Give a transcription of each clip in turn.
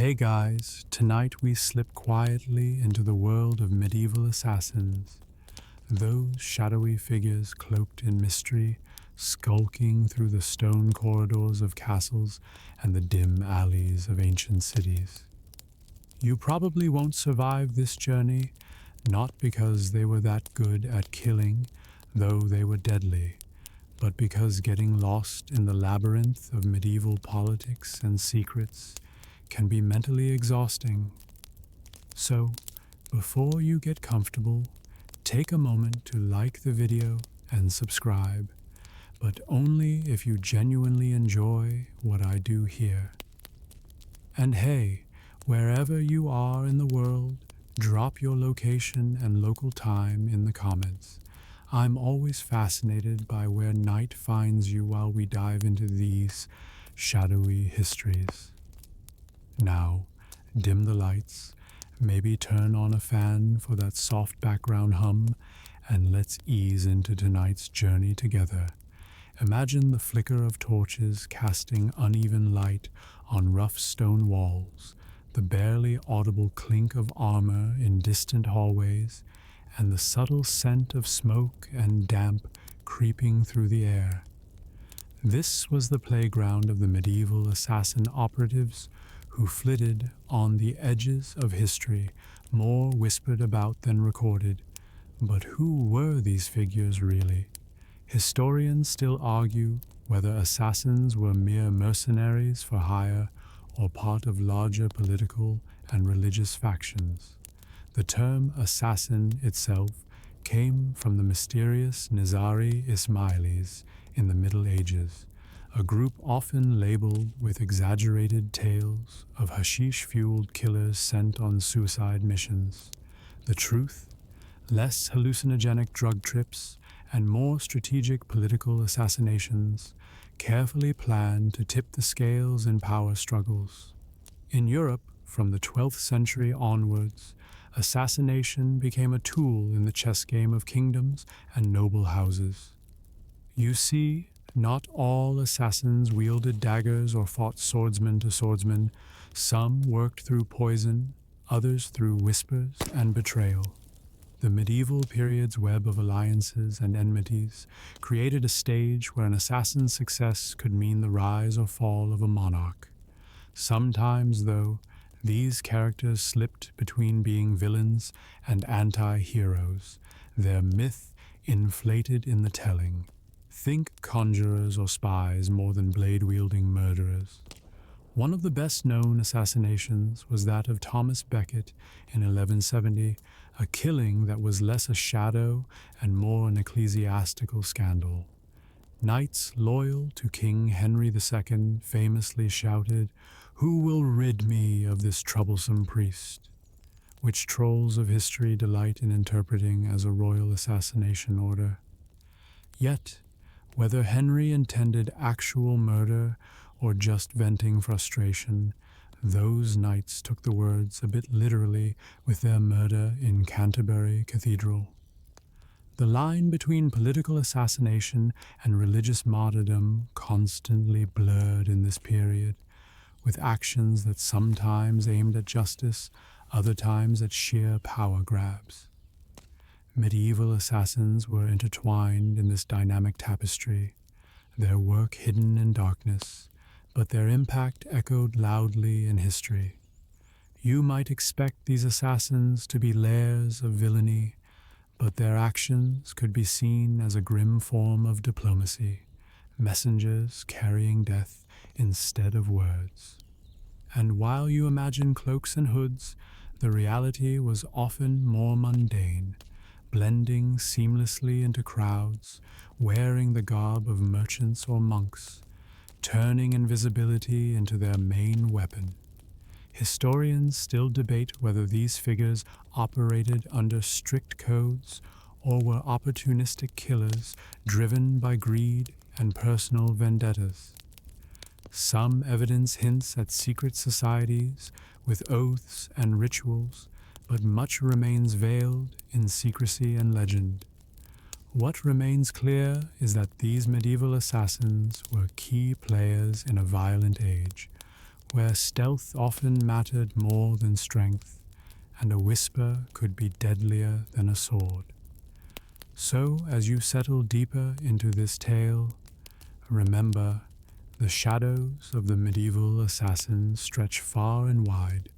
Hey guys, tonight we slip quietly into the world of medieval assassins. Those shadowy figures cloaked in mystery, skulking through the stone corridors of castles and the dim alleys of ancient cities. You probably won't survive this journey, not because they were that good at killing, though they were deadly, but because getting lost in the labyrinth of medieval politics and secrets can be mentally exhausting. So, before you get comfortable, take a moment to like the video and subscribe, but only if you genuinely enjoy what I do here. And hey, wherever you are in the world, drop your location and local time in the comments. I'm always fascinated by where night finds you while we dive into these shadowy histories. Now, dim the lights, maybe turn on a fan for that soft background hum, and let's ease into tonight's journey together. Imagine the flicker of torches casting uneven light on rough stone walls, the barely audible clink of armor in distant hallways, and the subtle scent of smoke and damp creeping through the air. This was the playground of the medieval assassin operatives who flitted on the edges of history, more whispered about than recorded. But who were these figures really? Historians still argue whether assassins were mere mercenaries for hire or part of larger political and religious factions. The term assassin itself came from the mysterious Nizari Ismailis in the Middle Ages, a group often labeled with exaggerated tales of hashish-fueled killers sent on suicide missions. The truth? Less hallucinogenic drug trips and more strategic political assassinations, carefully planned to tip the scales in power struggles. In Europe, from the 12th century onwards, assassination became a tool in the chess game of kingdoms and noble houses. You see, not all assassins wielded daggers or fought swordsman to swordsman. Some worked through poison, others through whispers and betrayal. The medieval period's web of alliances and enmities created a stage where an assassin's success could mean the rise or fall of a monarch. Sometimes, though, these characters slipped between being villains and anti-heroes, their myth inflated in the telling. Think conjurers or spies more than blade-wielding murderers. One of the best-known assassinations was that of Thomas Becket in 1170, a killing that was less a shadow and more an ecclesiastical scandal. Knights loyal to King Henry II famously shouted, "Who will rid me of this troublesome priest?" which trolls of history delight in interpreting as a royal assassination order. Yet, whether Henry intended actual murder or just venting frustration, those knights took the words a bit literally with their murder in Canterbury Cathedral. The line between political assassination and religious martyrdom constantly blurred in this period, with actions that sometimes aimed at justice, other times at sheer power grabs. Medieval assassins were intertwined in this dynamic tapestry, their work hidden in darkness, but their impact echoed loudly in history. You might expect these assassins to be layers of villainy, but their actions could be seen as a grim form of diplomacy, messengers carrying death instead of words. And while you imagine cloaks and hoods, the reality was often more mundane, blending seamlessly into crowds, wearing the garb of merchants or monks, turning invisibility into their main weapon. Historians still debate whether these figures operated under strict codes or were opportunistic killers driven by greed and personal vendettas. Some evidence hints at secret societies with oaths and rituals, but much remains veiled in secrecy and legend. What remains clear is that these medieval assassins were key players in a violent age, where stealth often mattered more than strength, and a whisper could be deadlier than a sword. So, as you settle deeper into this tale, remember, the shadows of the medieval assassins stretch far and wide,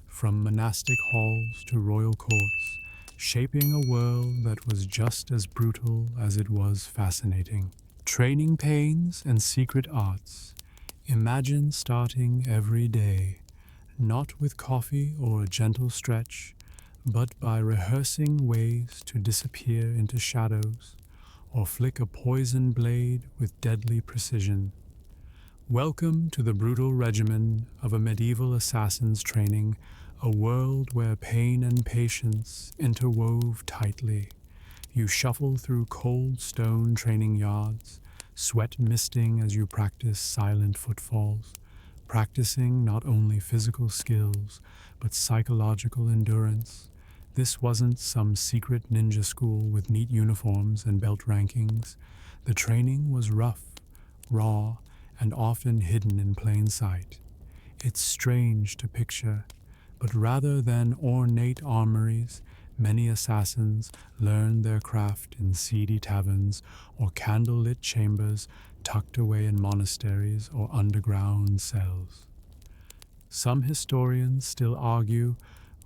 from monastic halls to royal courts, shaping a world that was just as brutal as it was fascinating. Training pains and secret arts. Imagine starting every day, not with coffee or a gentle stretch, but by rehearsing ways to disappear into shadows or flick a poison blade with deadly precision. Welcome to the brutal regimen of a medieval assassin's training, a world where pain and patience interwove tightly. You shuffle through cold stone training yards, sweat misting as you practice silent footfalls, practicing not only physical skills, but psychological endurance. This wasn't some secret ninja school with neat uniforms and belt rankings. The training was rough, raw, and often hidden in plain sight. It's strange to picture, but rather than ornate armories, many assassins learned their craft in seedy taverns or candlelit chambers tucked away in monasteries or underground cells. Some historians still argue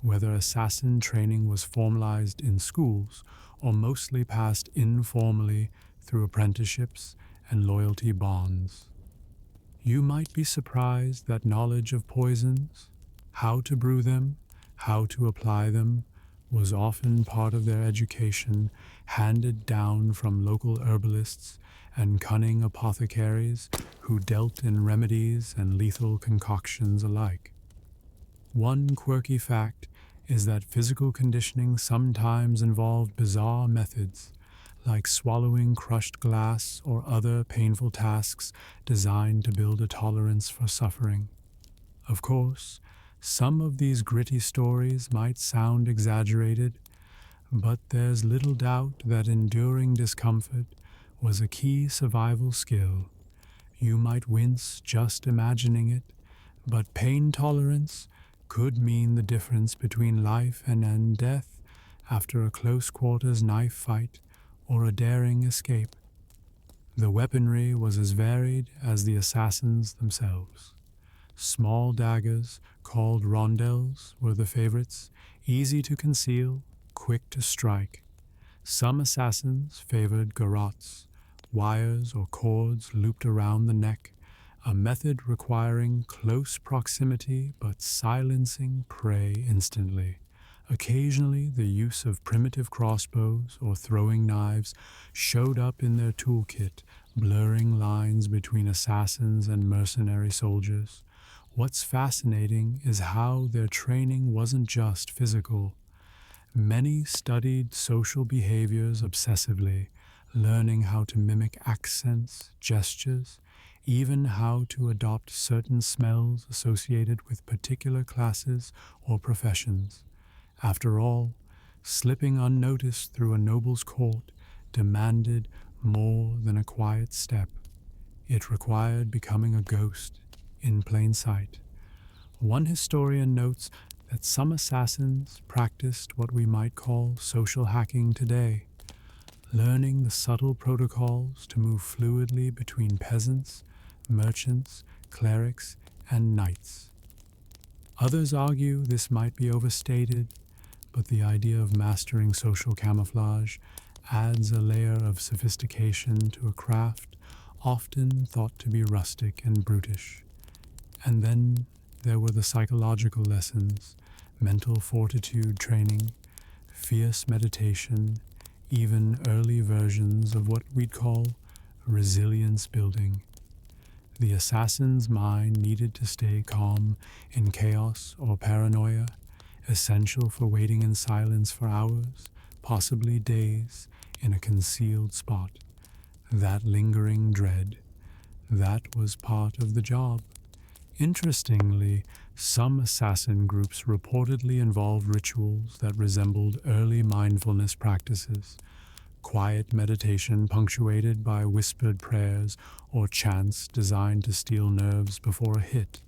whether assassin training was formalized in schools or mostly passed informally through apprenticeships and loyalty bonds. You might be surprised that knowledge of poisons, how to brew them, how to apply them, was often part of their education, handed down from local herbalists and cunning apothecaries who dealt in remedies and lethal concoctions alike. One quirky fact is that physical conditioning sometimes involved bizarre methods, like swallowing crushed glass or other painful tasks designed to build a tolerance for suffering. Of course, some of these gritty stories might sound exaggerated, but there's little doubt that enduring discomfort was a key survival skill. You might wince just imagining it, but pain tolerance could mean the difference between life and death after a close quarters knife fight or a daring escape. The weaponry was as varied as the assassins themselves. Small daggers, called rondelles, were the favorites, easy to conceal, quick to strike. Some assassins favored garrots, wires or cords looped around the neck, a method requiring close proximity but silencing prey instantly. Occasionally, the use of primitive crossbows or throwing knives showed up in their toolkit, blurring lines between assassins and mercenary soldiers. What's fascinating is how their training wasn't just physical. Many studied social behaviors obsessively, learning how to mimic accents, gestures, even how to adopt certain smells associated with particular classes or professions. After all, slipping unnoticed through a noble's court demanded more than a quiet step. It required becoming a ghost in plain sight. One historian notes that some assassins practiced what we might call social hacking today, learning the subtle protocols to move fluidly between peasants, merchants, clerics, and knights. Others argue this might be overstated, but the idea of mastering social camouflage adds a layer of sophistication to a craft often thought to be rustic and brutish. And then there were the psychological lessons, mental fortitude training, fierce meditation, even early versions of what we'd call resilience building. The assassin's mind needed to stay calm in chaos or paranoia, essential for waiting in silence for hours, possibly days, in a concealed spot. That lingering dread, that was part of the job. Interestingly, some assassin groups reportedly involved rituals that resembled early mindfulness practices, quiet meditation punctuated by whispered prayers or chants designed to steal nerves before a hit.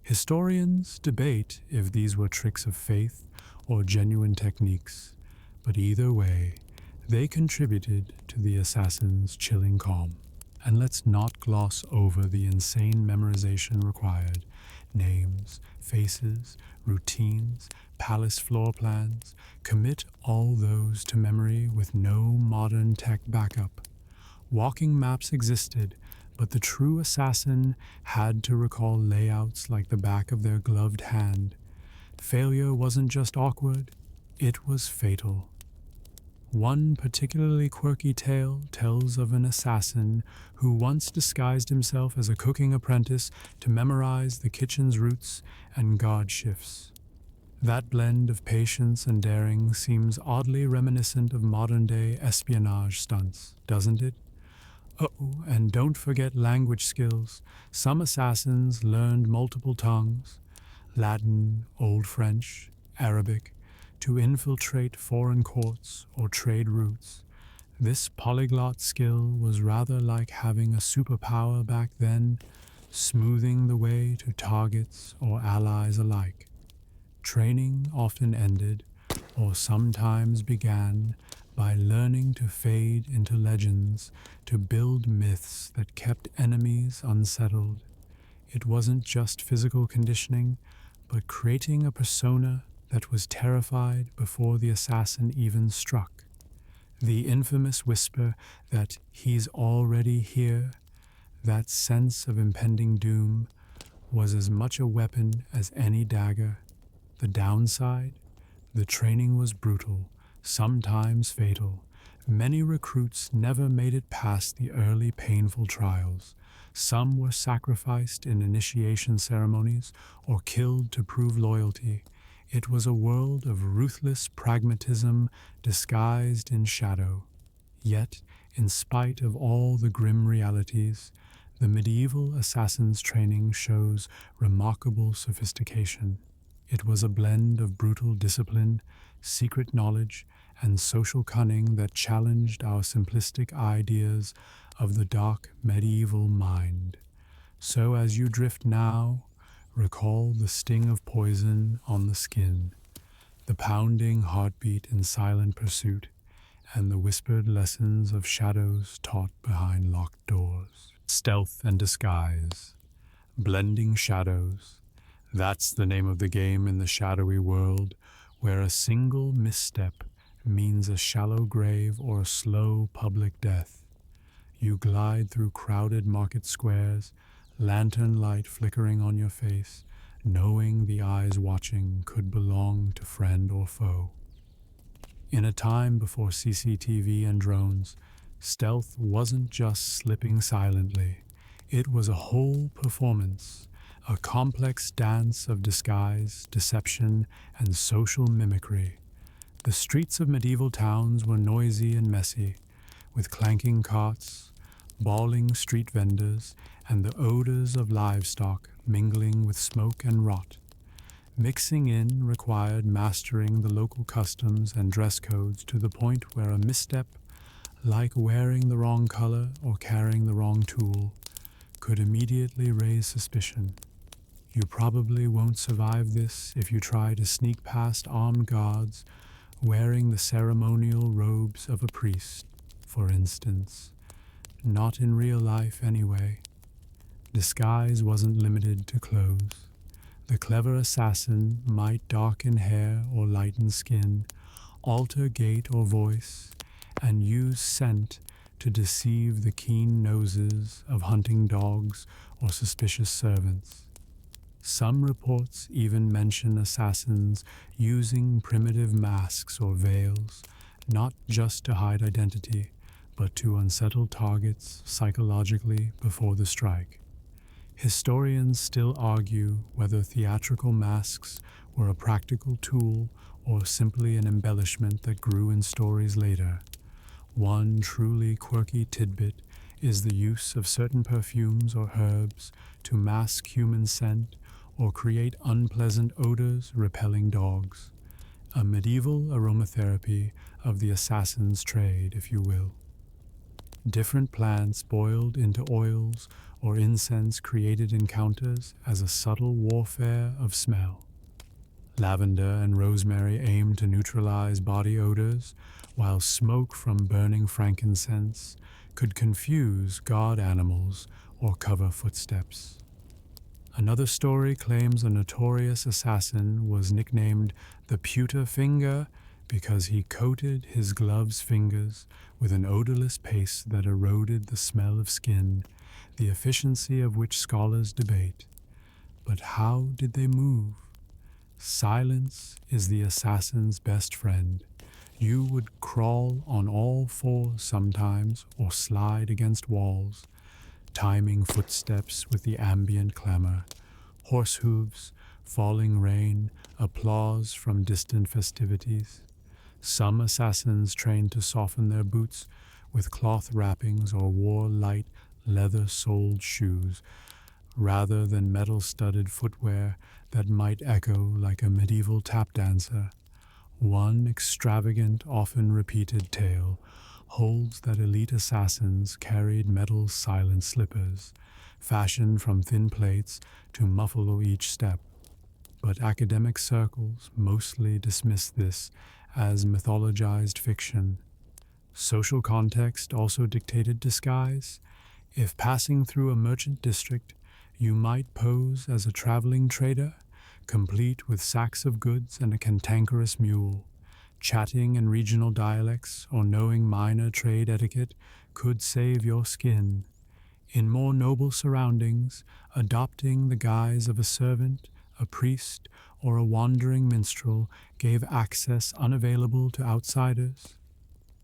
Historians debate if these were tricks of faith or genuine techniques, but either way, they contributed to the assassin's chilling calm. And let's not gloss over the insane memorization required. Names, faces, routines, palace floor plans. Commit all those to memory with no modern tech backup. Walking maps existed, but the true assassin had to recall layouts like the back of their gloved hand. Failure wasn't just awkward, it was fatal. One particularly quirky tale tells of an assassin who once disguised himself as a cooking apprentice to memorize the kitchen's routes and guard shifts. That blend of patience and daring seems oddly reminiscent of modern-day espionage stunts, doesn't it? Oh, and don't forget language skills. Some assassins learned multiple tongues, Latin, Old French, Arabic, to infiltrate foreign courts or trade routes. This polyglot skill was rather like having a superpower back then, smoothing the way to targets or allies alike. Training often ended, or sometimes began, by learning to fade into legends, to build myths that kept enemies unsettled. It wasn't just physical conditioning, but creating a persona that was terrified before the assassin even struck. The infamous whisper that he's already here, that sense of impending doom, was as much a weapon as any dagger. The downside? The training was brutal, sometimes fatal. Many recruits never made it past the early painful trials. Some were sacrificed in initiation ceremonies or killed to prove loyalty. It was a world of ruthless pragmatism disguised in shadow. Yet, in spite of all the grim realities, the medieval assassin's training shows remarkable sophistication. It was a blend of brutal discipline, secret knowledge, and social cunning that challenged our simplistic ideas of the dark medieval mind. So as you drift now, recall the sting of poison on the skin, the pounding heartbeat in silent pursuit, and the whispered lessons of shadows taught behind locked doors. Stealth and disguise, blending shadows. That's the name of the game in the shadowy world, where a single misstep means a shallow grave or a slow public death. You glide through crowded market squares, lantern light flickering on your face, knowing the eyes watching could belong to friend or foe. In a time before CCTV and drones, stealth wasn't just slipping silently. It was a whole performance, a complex dance of disguise, deception, and social mimicry. The streets of medieval towns were noisy and messy, with clanking carts, bawling street vendors, and the odors of livestock mingling with smoke and rot. Mixing in required mastering the local customs and dress codes to the point where a misstep, like wearing the wrong color or carrying the wrong tool, could immediately raise suspicion. You probably won't survive this if you try to sneak past armed guards wearing the ceremonial robes of a priest, for instance. Not in real life anyway. Disguise wasn't limited to clothes. The clever assassin might darken hair or lighten skin, alter gait or voice, and use scent to deceive the keen noses of hunting dogs or suspicious servants. Some reports even mention assassins using primitive masks or veils, not just to hide identity, but to unsettle targets psychologically before the strike. Historians still argue whether theatrical masks were a practical tool or simply an embellishment that grew in stories later. One truly quirky tidbit is the use of certain perfumes or herbs to mask human scent or create unpleasant odors repelling dogs. A medieval aromatherapy of the assassin's trade, if you will. Different plants boiled into oils or incense created encounters as a subtle warfare of smell. Lavender and rosemary aimed to neutralize body odors, while smoke from burning frankincense could confuse god animals or cover footsteps. Another story claims a notorious assassin was nicknamed the Pewter Finger because he coated his gloves' fingers with an odorless paste that eroded the smell of skin, the efficiency of which scholars debate. But how did they move? Silence is the assassin's best friend. You would crawl on all fours sometimes or slide against walls, timing footsteps with the ambient clamor, horse hooves, falling rain, applause from distant festivities. Some assassins trained to soften their boots with cloth wrappings or wore light, leather-soled shoes, rather than metal-studded footwear that might echo like a medieval tap dancer. One extravagant, often repeated tale holds that elite assassins carried metal silent slippers, fashioned from thin plates to muffle each step. But academic circles mostly dismiss this as mythologized fiction. Social context also dictated disguise. If passing through a merchant district, you might pose as a traveling trader, complete with sacks of goods and a cantankerous mule. Chatting in regional dialects or knowing minor trade etiquette could save your skin. In more noble surroundings, adopting the guise of a servant, a priest, or a wandering minstrel gave access unavailable to outsiders.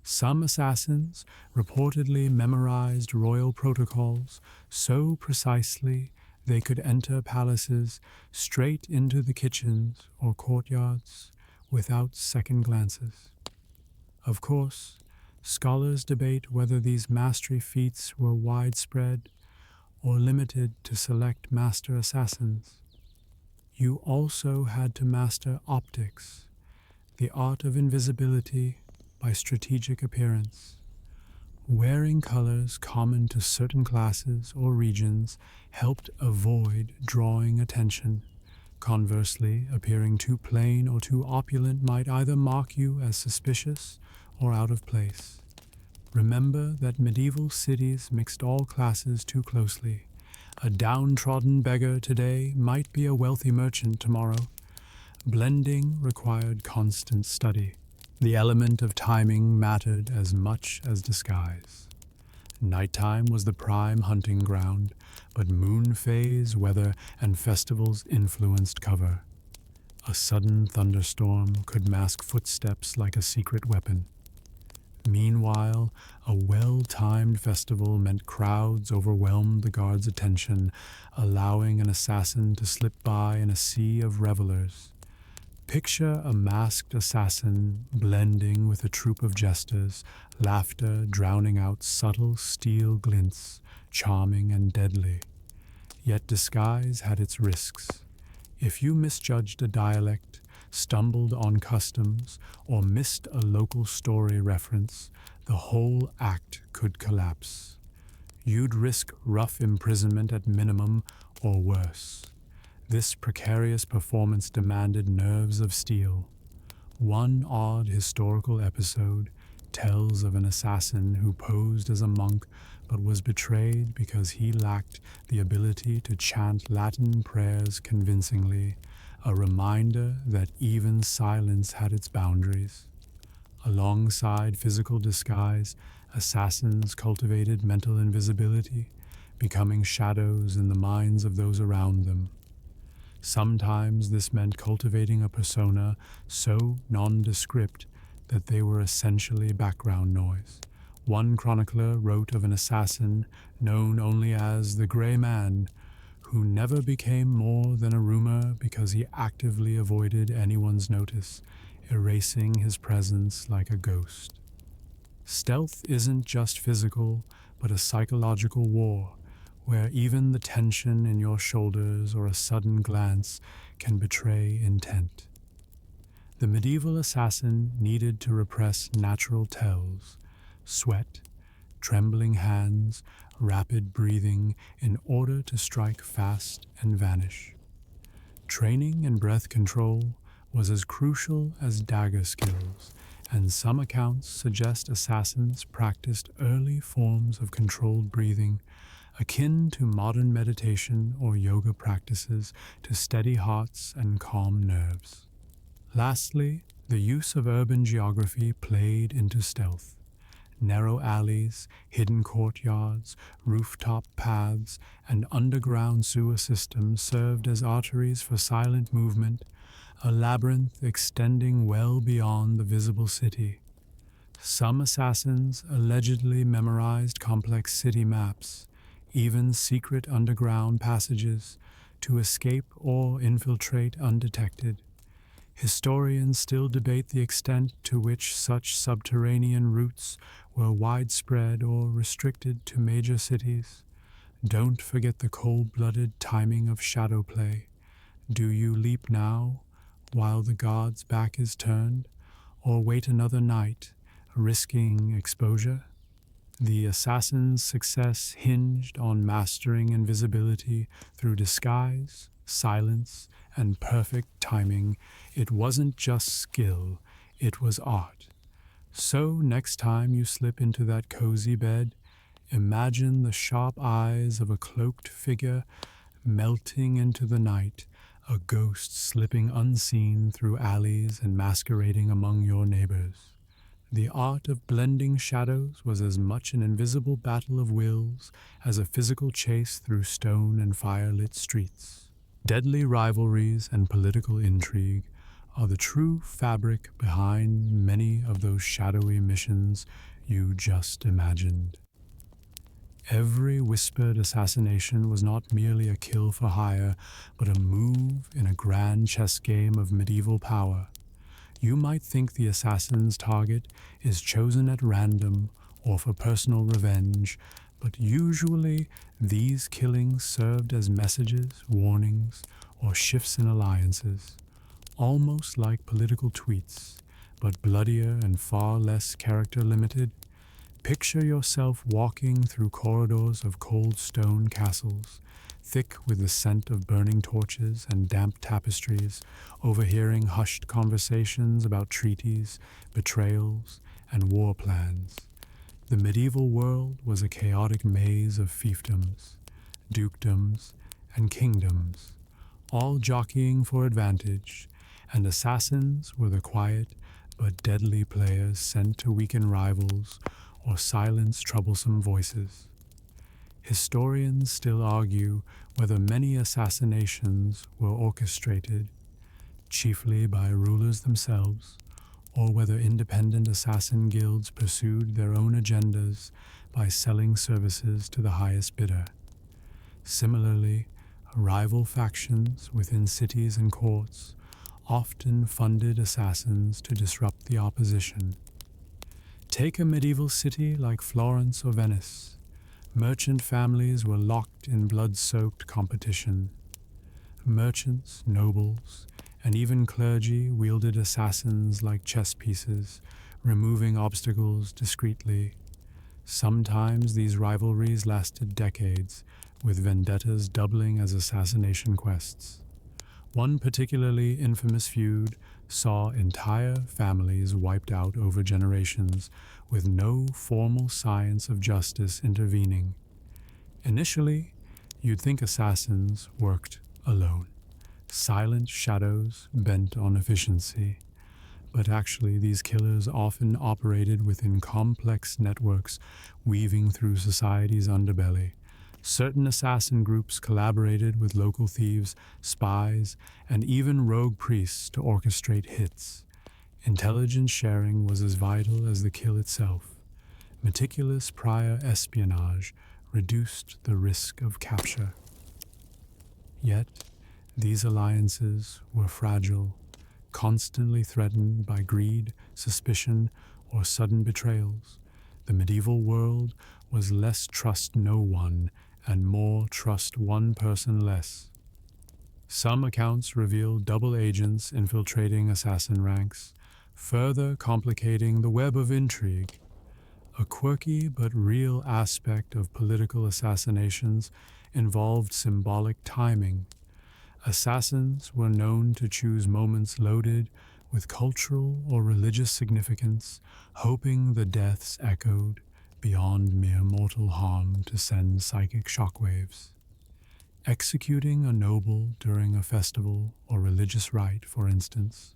Some assassins reportedly memorized royal protocols so precisely they could enter palaces straight into the kitchens or courtyards without second glances. Of course, scholars debate whether these mastery feats were widespread or limited to select master assassins. You also had to master optics, the art of invisibility by strategic appearance. Wearing colors common to certain classes or regions helped avoid drawing attention. Conversely, appearing too plain or too opulent might either mark you as suspicious or out of place. Remember that medieval cities mixed all classes too closely. A downtrodden beggar today might be a wealthy merchant tomorrow. Blending required constant study. The element of timing mattered as much as disguise. Nighttime was the prime hunting ground, but moon phase, weather, and festivals influenced cover. A sudden thunderstorm could mask footsteps like a secret weapon. Meanwhile, a well-timed festival meant crowds overwhelmed the guard's attention, allowing an assassin to slip by in a sea of revelers. Picture a masked assassin blending with a troop of jesters, laughter drowning out subtle steel glints, charming and deadly. Yet disguise had its risks. If you misjudged a dialect, stumbled on customs, or missed a local story reference, the whole act could collapse. You'd risk rough imprisonment at minimum or worse. This precarious performance demanded nerves of steel. One odd historical episode tells of an assassin who posed as a monk but was betrayed because he lacked the ability to chant Latin prayers convincingly, a reminder that even silence had its boundaries. Alongside physical disguise, assassins cultivated mental invisibility, becoming shadows in the minds of those around them. Sometimes this meant cultivating a persona so nondescript that they were essentially background noise. One chronicler wrote of an assassin known only as the Grey Man, who never became more than a rumor because he actively avoided anyone's notice, erasing his presence like a ghost. Stealth isn't just physical, but a psychological war, where even the tension in your shoulders or a sudden glance can betray intent. The medieval assassin needed to repress natural tells: sweat, trembling hands, rapid breathing in order to strike fast and vanish. Training in breath control was as crucial as dagger skills, and some accounts suggest assassins practiced early forms of controlled breathing akin to modern meditation or yoga practices to steady hearts and calm nerves. Lastly, the use of urban geography played into stealth. Narrow alleys, hidden courtyards, rooftop paths, and underground sewer systems served as arteries for silent movement, a labyrinth extending well beyond the visible city. Some assassins allegedly memorized complex city maps, even secret underground passages, to escape or infiltrate undetected. Historians still debate the extent to which such subterranean routes were widespread or restricted to major cities. Don't forget the cold-blooded timing of shadow play. Do you leap now, while the god's back is turned, or wait another night, risking exposure? The assassin's success hinged on mastering invisibility through disguise, silence, and perfect timing. It wasn't just skill, it was art. So next time you slip into that cozy bed, imagine the sharp eyes of a cloaked figure melting into the night, a ghost slipping unseen through alleys and masquerading among your neighbors. The art of blending shadows was as much an invisible battle of wills as a physical chase through stone and fire-lit streets. Deadly rivalries and political intrigue are the true fabric behind many of those shadowy missions you just imagined. Every whispered assassination was not merely a kill for hire, but a move in a grand chess game of medieval power. You might think the assassin's target is chosen at random or for personal revenge, but usually these killings served as messages, warnings, or shifts in alliances, almost like political tweets, but bloodier and far less character-limited. Picture yourself walking through corridors of cold stone castles, thick with the scent of burning torches and damp tapestries, overhearing hushed conversations about treaties, betrayals, and war plans. The medieval world was a chaotic maze of fiefdoms, dukedoms, and kingdoms, all jockeying for advantage, and assassins were the quiet but deadly players sent to weaken rivals or silence troublesome voices. Historians still argue whether many assassinations were orchestrated, chiefly by rulers themselves, or whether independent assassin guilds pursued their own agendas by selling services to the highest bidder. Similarly, rival factions within cities and courts often funded assassins to disrupt the opposition. Take a medieval city like Florence or Venice. Merchant families were locked in blood-soaked competition. Merchants, nobles, and even clergy wielded assassins like chess pieces, removing obstacles discreetly. Sometimes these rivalries lasted decades, with vendettas doubling as assassination quests. One particularly infamous feud saw entire families wiped out over generations, with no formal science of justice intervening. Initially, you'd think assassins worked alone, silent shadows bent on efficiency. But actually, these killers often operated within complex networks weaving through society's underbelly. Certain assassin groups collaborated with local thieves, spies, and even rogue priests to orchestrate hits. Intelligence sharing was as vital as the kill itself. Meticulous prior espionage reduced the risk of capture. Yet, these alliances were fragile, constantly threatened by greed, suspicion, or sudden betrayals. The medieval world was less trust no one and more trust one person less. Some accounts reveal double agents infiltrating assassin ranks, further complicating the web of intrigue. A quirky but real aspect of political assassinations involved symbolic timing. Assassins were known to choose moments loaded with cultural or religious significance, hoping the deaths echoed beyond mere mortal harm to send psychic shockwaves. Executing a noble during a festival or religious rite, for instance,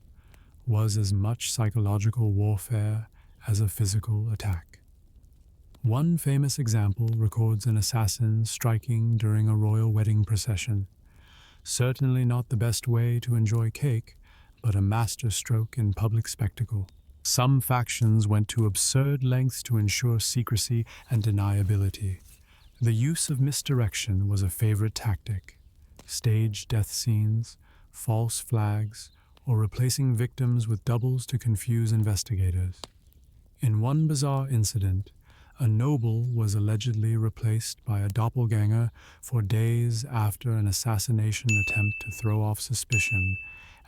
was as much psychological warfare as a physical attack. One famous example records an assassin striking during a royal wedding procession. Certainly not the best way to enjoy cake, but a masterstroke in public spectacle. Some factions went to absurd lengths to ensure secrecy and deniability. The use of misdirection was a favorite tactic. Staged death scenes, false flags, or replacing victims with doubles to confuse investigators. In one bizarre incident, a noble was allegedly replaced by a doppelganger for days after an assassination attempt to throw off suspicion,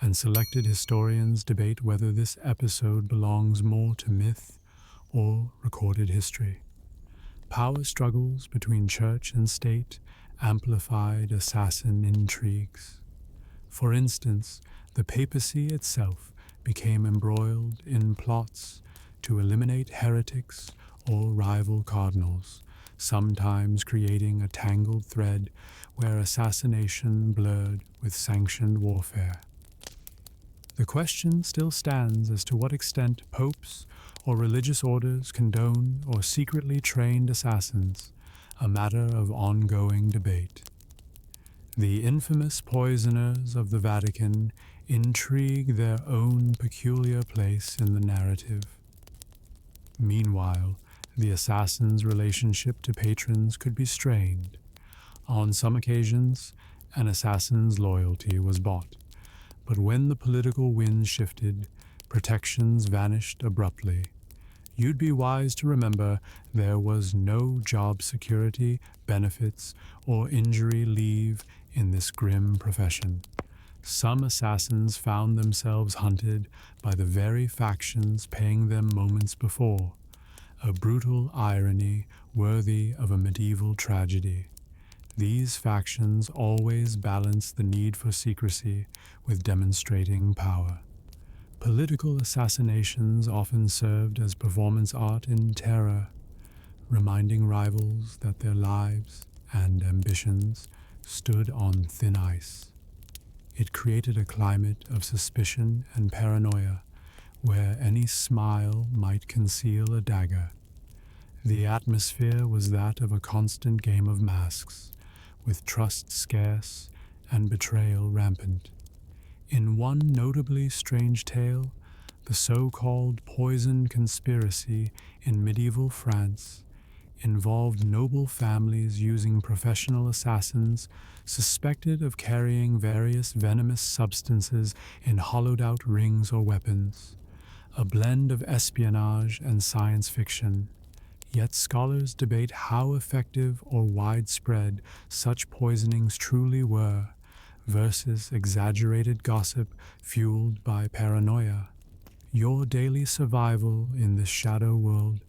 and selected historians debate whether this episode belongs more to myth or recorded history. Power struggles between church and state amplified assassin intrigues. For instance, the papacy itself became embroiled in plots to eliminate heretics or rival cardinals, sometimes creating a tangled thread where assassination blurred with sanctioned warfare. The question still stands as to what extent popes or religious orders condone or secretly trained assassins, a matter of ongoing debate. The infamous poisoners of the Vatican intrigue their own peculiar place in the narrative. Meanwhile, the assassin's relationship to patrons could be strained. On some occasions, an assassin's loyalty was bought, but when the political wind shifted, protections vanished abruptly. You'd be wise to remember there was no job security, benefits, or injury leave in this grim profession. Some assassins found themselves hunted by the very factions paying them moments before, a brutal irony worthy of a medieval tragedy. These factions always balance the need for secrecy with demonstrating power. Political assassinations often served as performance art in terror, reminding rivals that their lives and ambitions stood on thin ice. It created a climate of suspicion and paranoia, where any smile might conceal a dagger. The atmosphere was that of a constant game of masks, with trust scarce and betrayal rampant. In one notably strange tale, the so-called poison conspiracy in medieval France involved noble families using professional assassins suspected of carrying various venomous substances in hollowed-out rings or weapons, a blend of espionage and science fiction. Yet scholars debate how effective or widespread such poisonings truly were, versus exaggerated gossip fueled by paranoia. Your daily survival in this shadow world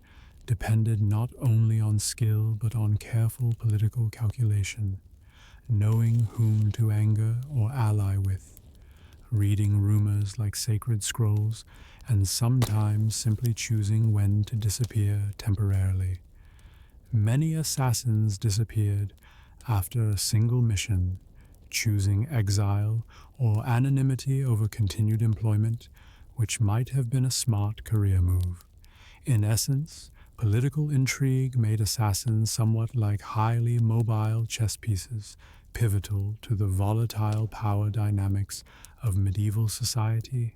depended not only on skill but on careful political calculation, knowing whom to anger or ally with, reading rumors like sacred scrolls, and sometimes simply choosing when to disappear temporarily. Many assassins disappeared after a single mission, choosing exile or anonymity over continued employment, which might have been a smart career move. In essence, political intrigue made assassins somewhat like highly mobile chess pieces, pivotal to the volatile power dynamics of medieval society.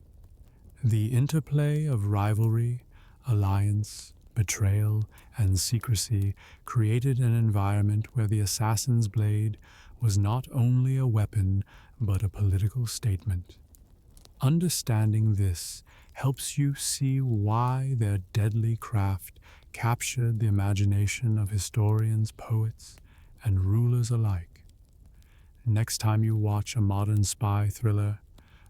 The interplay of rivalry, alliance, betrayal, and secrecy created an environment where the assassin's blade was not only a weapon but a political statement. Understanding this helps you see why their deadly craft captured the imagination of historians, poets, and rulers alike. Next time you watch a modern spy thriller,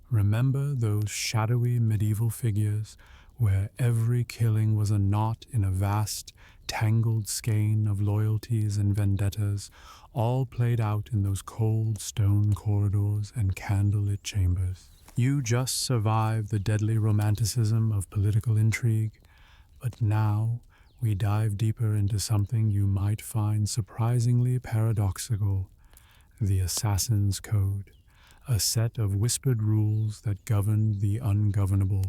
remember those shadowy medieval figures where every killing was a knot in a vast, tangled skein of loyalties and vendettas, all played out in those cold stone corridors and candlelit chambers. You just survived the deadly romanticism of political intrigue, but now we dive deeper into something you might find surprisingly paradoxical: the Assassin's Code, a set of whispered rules that govern the ungovernable.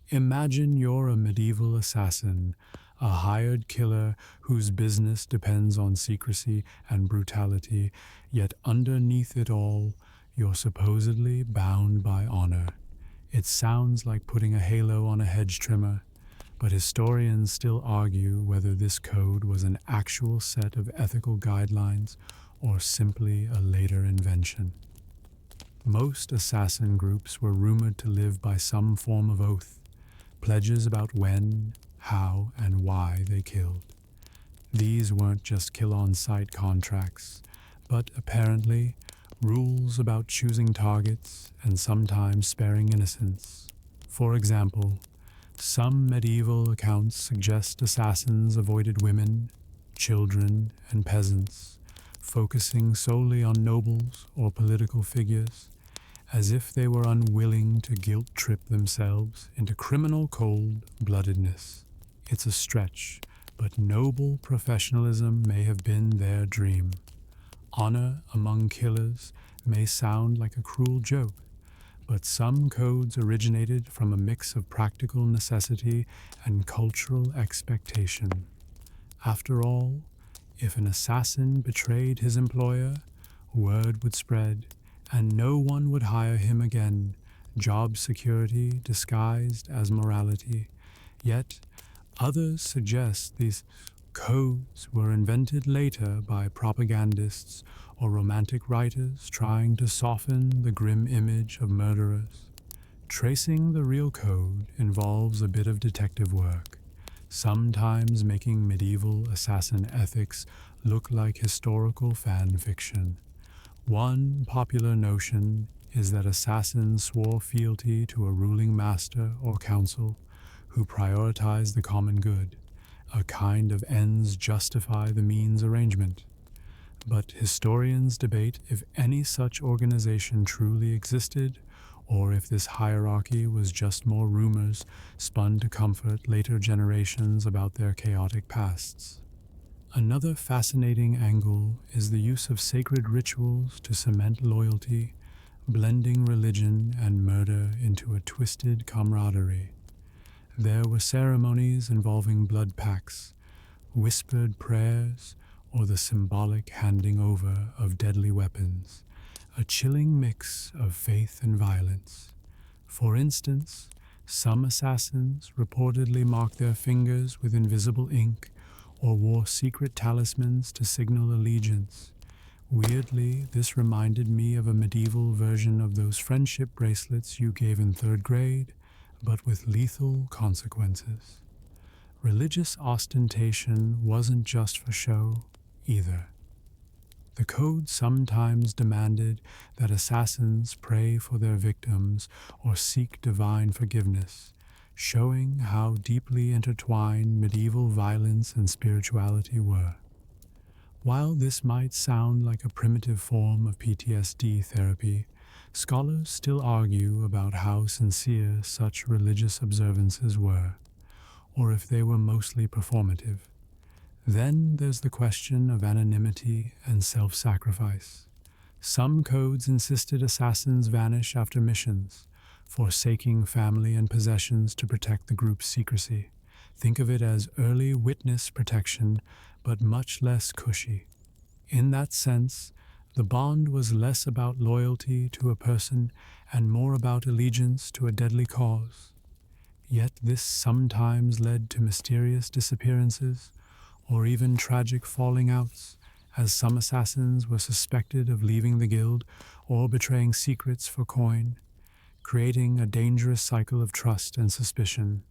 Imagine you're a medieval assassin, a hired killer whose business depends on secrecy and brutality, yet underneath it all, you're supposedly bound by honor. It sounds like putting a halo on a hedge trimmer, but historians still argue whether this code was an actual set of ethical guidelines or simply a later invention. Most assassin groups were rumored to live by some form of oath, pledges about when, how, and why they killed. These weren't just kill-on-sight contracts, but apparently rules about choosing targets and sometimes sparing innocents. For example, some medieval accounts suggest assassins avoided women, children, and peasants, focusing solely on nobles or political figures, as if they were unwilling to guilt-trip themselves into criminal cold-bloodedness. It's a stretch, but noble professionalism may have been their dream. Honor among killers may sound like a cruel joke, but some codes originated from a mix of practical necessity and cultural expectation. After all, if an assassin betrayed his employer, word would spread, and no one would hire him again, job security disguised as morality. Yet, others suggest these codes were invented later by propagandists or romantic writers trying to soften the grim image of murderers. Tracing the real code involves a bit of detective work, sometimes making medieval assassin ethics look like historical fan fiction. One popular notion is that assassins swore fealty to a ruling master or council who prioritized the common good, a kind of ends justify the means arrangement. But historians debate if any such organization truly existed, or if this hierarchy was just more rumors spun to comfort later generations about their chaotic pasts. Another fascinating angle is the use of sacred rituals to cement loyalty, blending religion and murder into a twisted camaraderie. There were ceremonies involving blood pacts, whispered prayers, or the symbolic handing over of deadly weapons, a chilling mix of faith and violence. For instance, some assassins reportedly marked their fingers with invisible ink or wore secret talismans to signal allegiance. Weirdly, this reminded me of a medieval version of those friendship bracelets you gave in third grade, but with lethal consequences. Religious ostentation wasn't just for show, either. The code sometimes demanded that assassins pray for their victims or seek divine forgiveness, showing how deeply intertwined medieval violence and spirituality were. While this might sound like a primitive form of PTSD therapy, scholars still argue about how sincere such religious observances were, or if they were mostly performative. Then there's the question of anonymity and self-sacrifice. Some codes insisted assassins vanish after missions, forsaking family and possessions to protect the group's secrecy. Think of it as early witness protection, but much less cushy. In that sense, the bond was less about loyalty to a person and more about allegiance to a deadly cause. Yet this sometimes led to mysterious disappearances, or even tragic falling outs, as some assassins were suspected of leaving the guild or betraying secrets for coin, creating a dangerous cycle of trust and suspicion.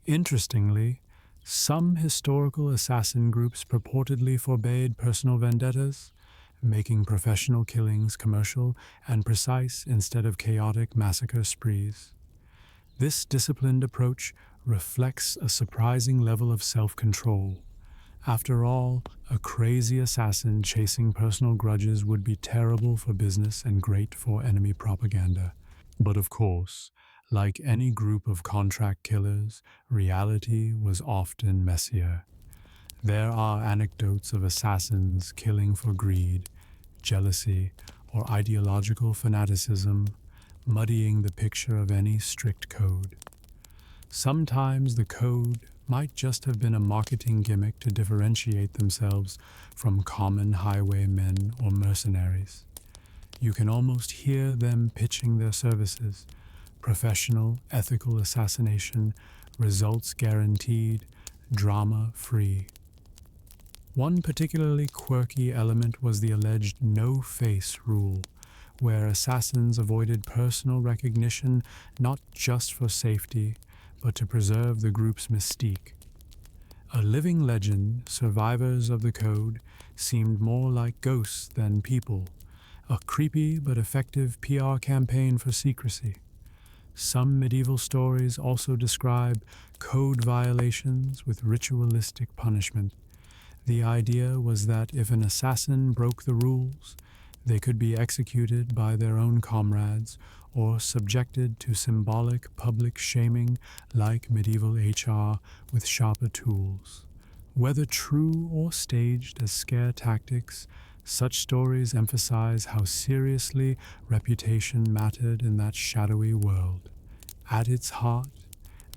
Interestingly, some historical assassin groups purportedly forbade personal vendettas, making professional killings commercial and precise instead of chaotic massacre sprees. This disciplined approach reflects a surprising level of self-control. After all, a crazy assassin chasing personal grudges would be terrible for business and great for enemy propaganda. But of course, like any group of contract killers, reality was often messier. There are anecdotes of assassins killing for greed, jealousy, or ideological fanaticism, muddying the picture of any strict code. Sometimes the code might just have been a marketing gimmick to differentiate themselves from common highwaymen or mercenaries. You can almost hear them pitching their services: professional, ethical assassination, results guaranteed, drama free. One particularly quirky element was the alleged no-face rule, where assassins avoided personal recognition not just for safety, but to preserve the group's mystique. A living legend, survivors of the code seemed more like ghosts than people, a creepy but effective PR campaign for secrecy. Some medieval stories also describe code violations with ritualistic punishment. The idea was that if an assassin broke the rules, they could be executed by their own comrades or subjected to symbolic public shaming like medieval HR with sharper tools. Whether true or staged as scare tactics, such stories emphasize how seriously reputation mattered in that shadowy world. At its heart,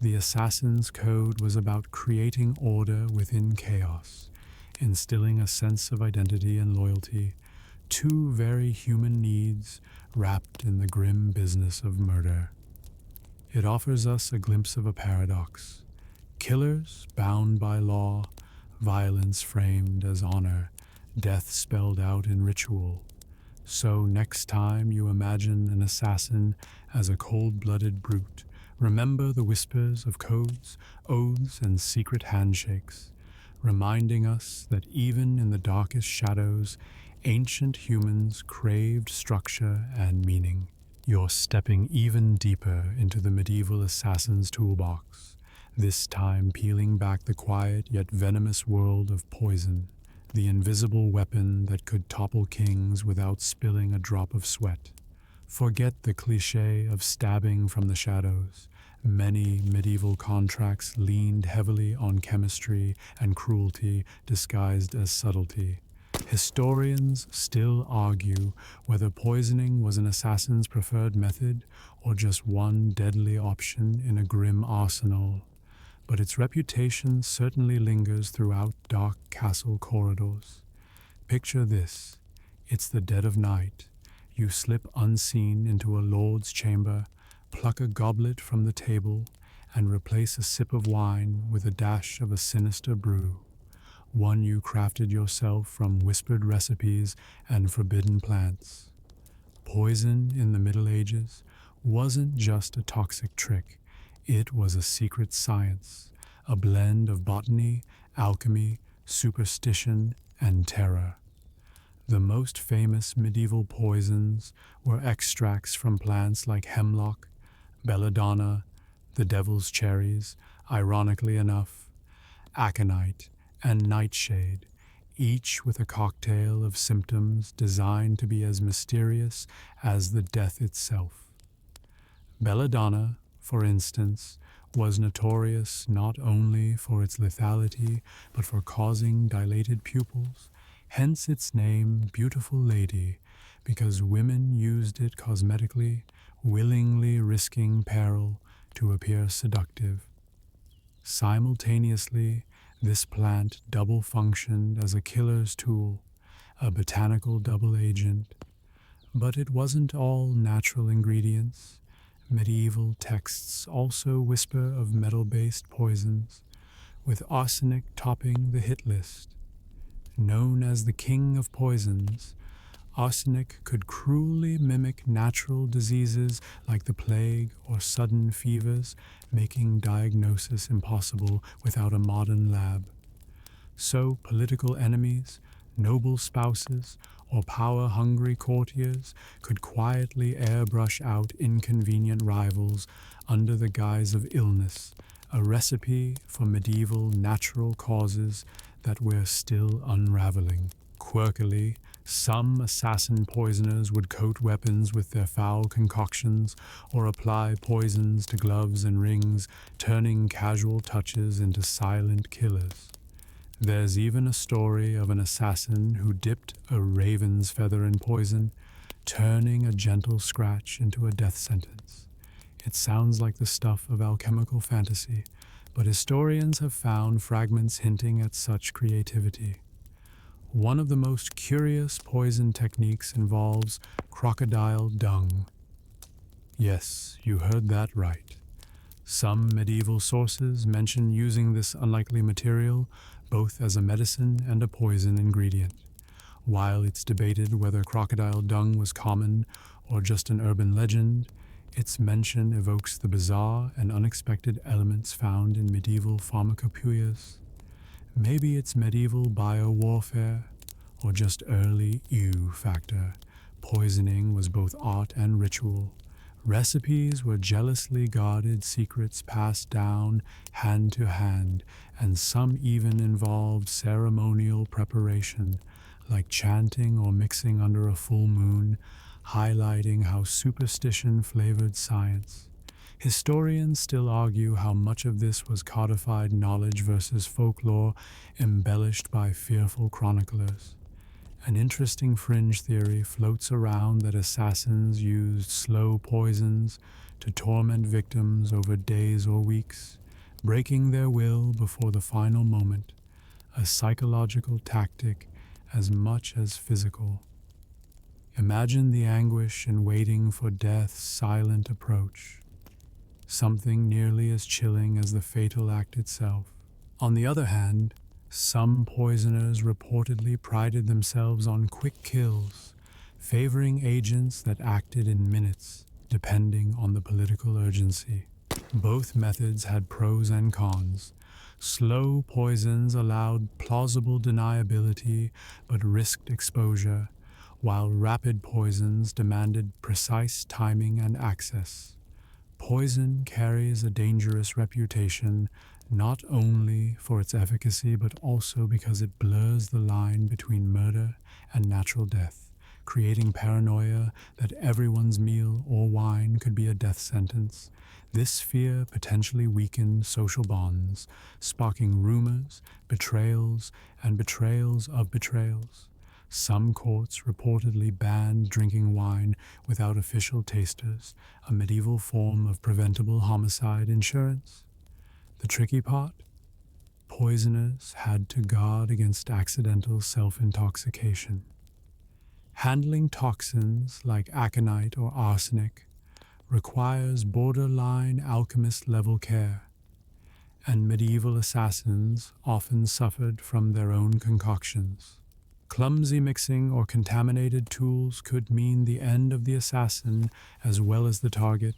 the Assassin's Code was about creating order within chaos, instilling a sense of identity and loyalty, two very human needs wrapped in the grim business of murder. It offers us a glimpse of a paradox: killers bound by law, violence framed as honor, death spelled out in ritual. So next time you imagine an assassin as a cold-blooded brute, remember the whispers of codes, oaths, and secret handshakes, reminding us that even in the darkest shadows, ancient humans craved structure and meaning. You're stepping even deeper into the medieval assassin's toolbox, this time peeling back the quiet yet venomous world of poison, the invisible weapon that could topple kings without spilling a drop of sweat. Forget the cliché of stabbing from the shadows. Many medieval contracts leaned heavily on chemistry and cruelty disguised as subtlety. Historians still argue whether poisoning was an assassin's preferred method or just one deadly option in a grim arsenal, but its reputation certainly lingers throughout dark castle corridors. Picture this: it's the dead of night. You slip unseen into a lord's chamber, pluck a goblet from the table, and replace a sip of wine with a dash of a sinister brew, one you crafted yourself from whispered recipes and forbidden plants. Poison in the Middle Ages wasn't just a toxic trick, it was a secret science, a blend of botany, alchemy, superstition, and terror. The most famous medieval poisons were extracts from plants like hemlock, belladonna, the devil's cherries, ironically enough, aconite, and nightshade, each with a cocktail of symptoms designed to be as mysterious as the death itself. Belladonna, for instance, was notorious not only for its lethality, but for causing dilated pupils, hence its name, Beautiful Lady, because women used it cosmetically, willingly risking peril to appear seductive. Simultaneously, this plant double functioned as a killer's tool, a botanical double agent. But it wasn't all natural ingredients. Medieval texts also whisper of metal-based poisons, with arsenic topping the hit list. Known as the king of poisons, arsenic could cruelly mimic natural diseases like the plague or sudden fevers, making diagnosis impossible without a modern lab. So political enemies, noble spouses, or power-hungry courtiers could quietly airbrush out inconvenient rivals under the guise of illness, a recipe for medieval natural causes that we're still unraveling. Quirkily, some assassin poisoners would coat weapons with their foul concoctions or apply poisons to gloves and rings, turning casual touches into silent killers. There's even a story of an assassin who dipped a raven's feather in poison, turning a gentle scratch into a death sentence. It sounds like the stuff of alchemical fantasy, but historians have found fragments hinting at such creativity. One of the most curious poison techniques involves crocodile dung. Yes, you heard that right. Some medieval sources mention using this unlikely material both as a medicine and a poison ingredient. While it's debated whether crocodile dung was common or just an urban legend, its mention evokes the bizarre and unexpected elements found in medieval pharmacopoeias. Maybe it's medieval biowarfare, or just early ew factor. Poisoning was both art and ritual. Recipes were jealously guarded secrets passed down hand to hand, and some even involved ceremonial preparation, like chanting or mixing under a full moon, highlighting how superstition flavored science. Historians still argue how much of this was codified knowledge versus folklore embellished by fearful chroniclers. An interesting fringe theory floats around that assassins used slow poisons to torment victims over days or weeks, breaking their will before the final moment, a psychological tactic as much as physical. Imagine the anguish in waiting for death's silent approach, something nearly as chilling as the fatal act itself. On the other hand, some poisoners reportedly prided themselves on quick kills, favoring agents that acted in minutes, depending on the political urgency. Both methods had pros and cons. Slow poisons allowed plausible deniability but risked exposure, while rapid poisons demanded precise timing and access. Poison carries a dangerous reputation, not only for its efficacy but also because it blurs the line between murder and natural death, creating paranoia that everyone's meal or wine could be a death sentence. This fear potentially weakened social bonds, sparking rumors, betrayals, and betrayals of betrayals. Some courts reportedly banned drinking wine without official tasters, a medieval form of preventable homicide insurance. The tricky part? Poisoners had to guard against accidental self-intoxication. Handling toxins like aconite or arsenic requires borderline alchemist-level care, and medieval assassins often suffered from their own concoctions. Clumsy mixing or contaminated tools could mean the end of the assassin as well as the target,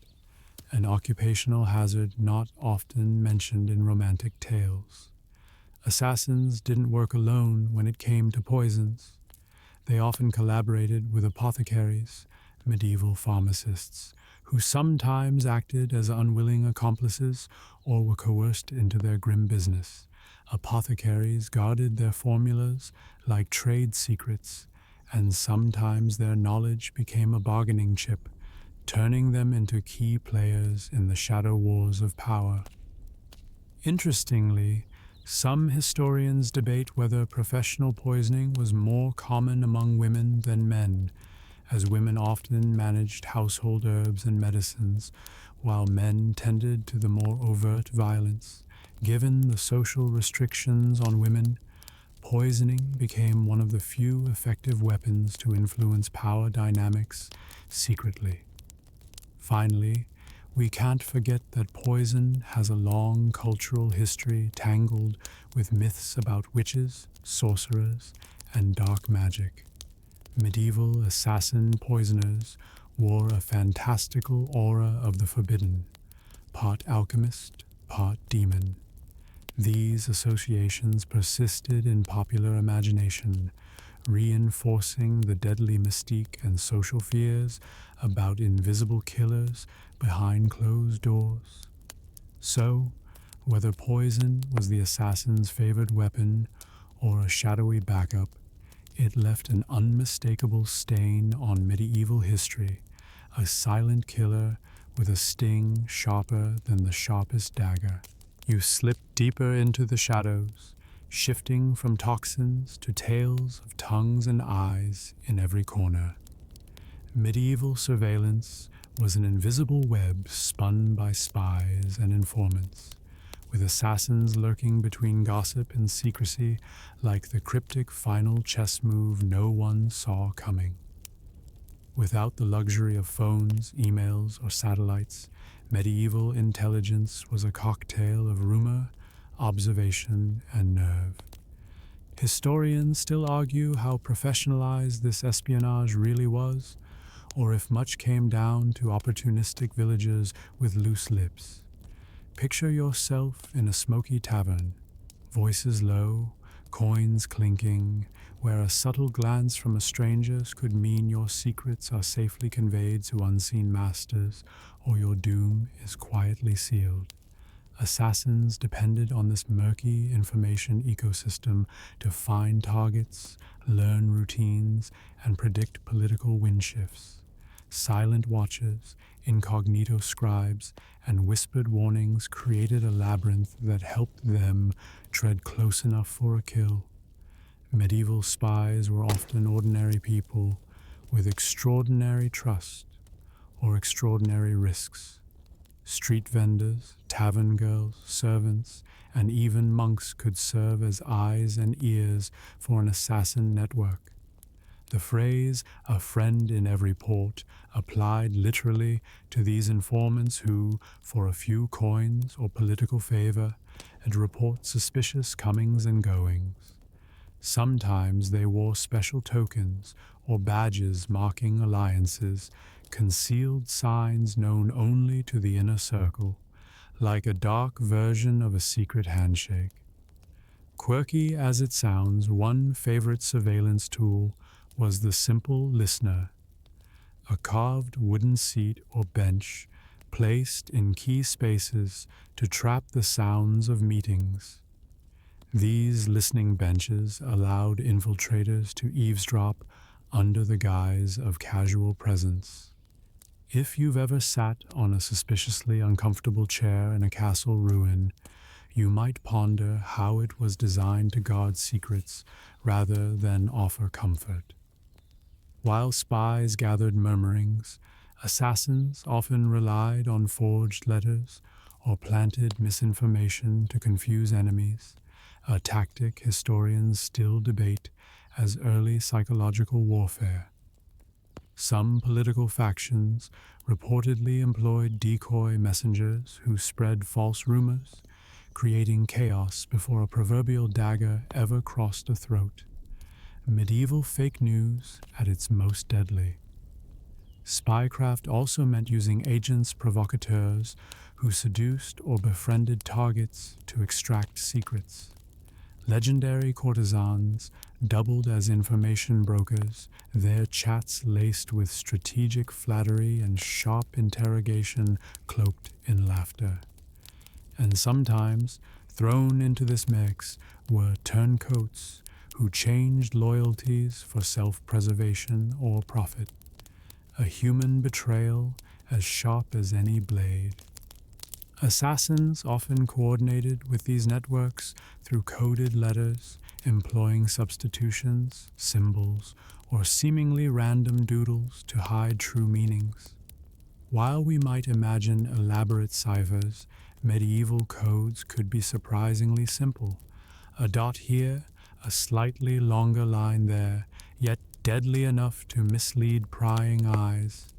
an occupational hazard not often mentioned in romantic tales. Assassins didn't work alone when it came to poisons. They often collaborated with apothecaries, medieval pharmacists, who sometimes acted as unwilling accomplices or were coerced into their grim business. Apothecaries guarded their formulas like trade secrets, and sometimes their knowledge became a bargaining chip, turning them into key players in the shadow wars of power. Interestingly, some historians debate whether professional poisoning was more common among women than men, as women often managed household herbs and medicines, while men tended to the more overt violence. Given the social restrictions on women, poisoning became one of the few effective weapons to influence power dynamics secretly. Finally, we can't forget that poison has a long cultural history tangled with myths about witches, sorcerers, and dark magic. Medieval assassin poisoners wore a fantastical aura of the forbidden, part alchemist, part demon. These associations persisted in popular imagination, reinforcing the deadly mystique and social fears about invisible killers behind closed doors. So, Whether poison was the assassin's favored weapon or a shadowy backup, it left an unmistakable stain on medieval history, a silent killer with a sting sharper than the sharpest dagger. You slipped deeper into the shadows, shifting from toxins to tales of tongues and eyes in every corner. Medieval surveillance was an invisible web spun by spies and informants, with assassins lurking between gossip and secrecy like the cryptic final chess move no one saw coming. Without the luxury of phones, emails, or satellites, medieval intelligence was a cocktail of rumor, observation, and nerve. Historians still argue how professionalized this espionage really was, or if much came down to opportunistic villagers with loose lips. Picture yourself in a smoky tavern, voices low, coins clinking, where a subtle glance from a stranger could mean your secrets are safely conveyed to unseen masters, or your doom is quietly sealed. Assassins depended on this murky information ecosystem to find targets, learn routines, and predict political wind shifts. Silent watchers, incognito scribes, and whispered warnings created a labyrinth that helped them tread close enough for a kill. Medieval spies were often ordinary people with extraordinary trust or extraordinary risks. Street vendors, tavern girls, servants, and even monks could serve as eyes and ears for an assassin network. The phrase, "a friend in every port," applied literally to these informants who, for a few coins or political favor, had report suspicious comings and goings. Sometimes they wore special tokens or badges marking alliances, concealed signs known only to the inner circle, like a dark version of a secret handshake. Quirky as it sounds, one favorite surveillance tool was the simple listener, a carved wooden seat or bench placed in key spaces to trap the sounds of meetings. These listening benches allowed infiltrators to eavesdrop under the guise of casual presence. If you've ever sat on a suspiciously uncomfortable chair in a castle ruin, you might ponder how it was designed to guard secrets rather than offer comfort. While spies gathered murmurings, assassins often relied on forged letters or planted misinformation to confuse enemies, a tactic historians still debate as early psychological warfare. Some political factions reportedly employed decoy messengers who spread false rumors, creating chaos before a proverbial dagger ever crossed a throat. Medieval fake news at its most deadly. Spycraft also meant using agents provocateurs who seduced or befriended targets to extract secrets. Legendary courtesans doubled as information brokers, their chats laced with strategic flattery and sharp interrogation cloaked in laughter. And sometimes, thrown into this mix, were turncoats who changed loyalties for self-preservation or profit. A human betrayal as sharp as any blade. Assassins often coordinated with these networks through coded letters, employing substitutions, symbols, or seemingly random doodles to hide true meanings. While we might imagine elaborate ciphers, medieval codes could be surprisingly simple. A dot here, a slightly longer line there, yet deadly enough to mislead prying eyes.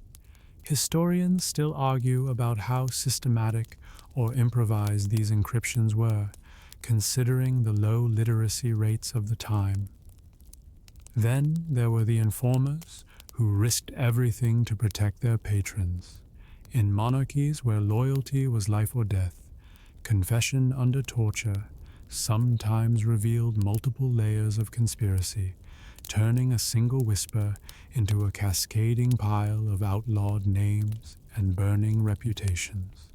Historians still argue about how systematic or improvised these encryptions were, considering the low literacy rates of the time. Then there were the informers, who risked everything to protect their patrons. In monarchies where loyalty was life or death, confession under torture sometimes revealed multiple layers of conspiracy, turning a single whisper into a cascading pile of outlawed names and burning reputations.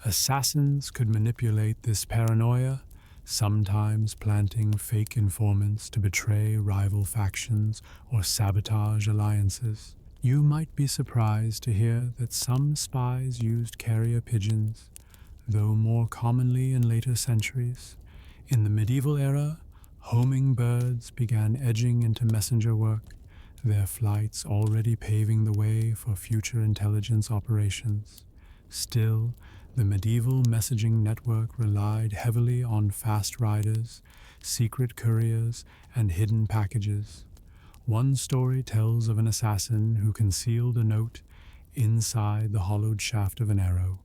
Assassins could manipulate this paranoia, sometimes planting fake informants to betray rival factions or sabotage alliances. You might be surprised to hear that some spies used carrier pigeons, though more commonly in later centuries. In the medieval era, homing birds began edging into messenger work, their flights already paving the way for future intelligence operations. Still, the medieval messaging network relied heavily on fast riders, secret couriers, and hidden packages. One story tells of an assassin who concealed a note inside the hollowed shaft of an arrow,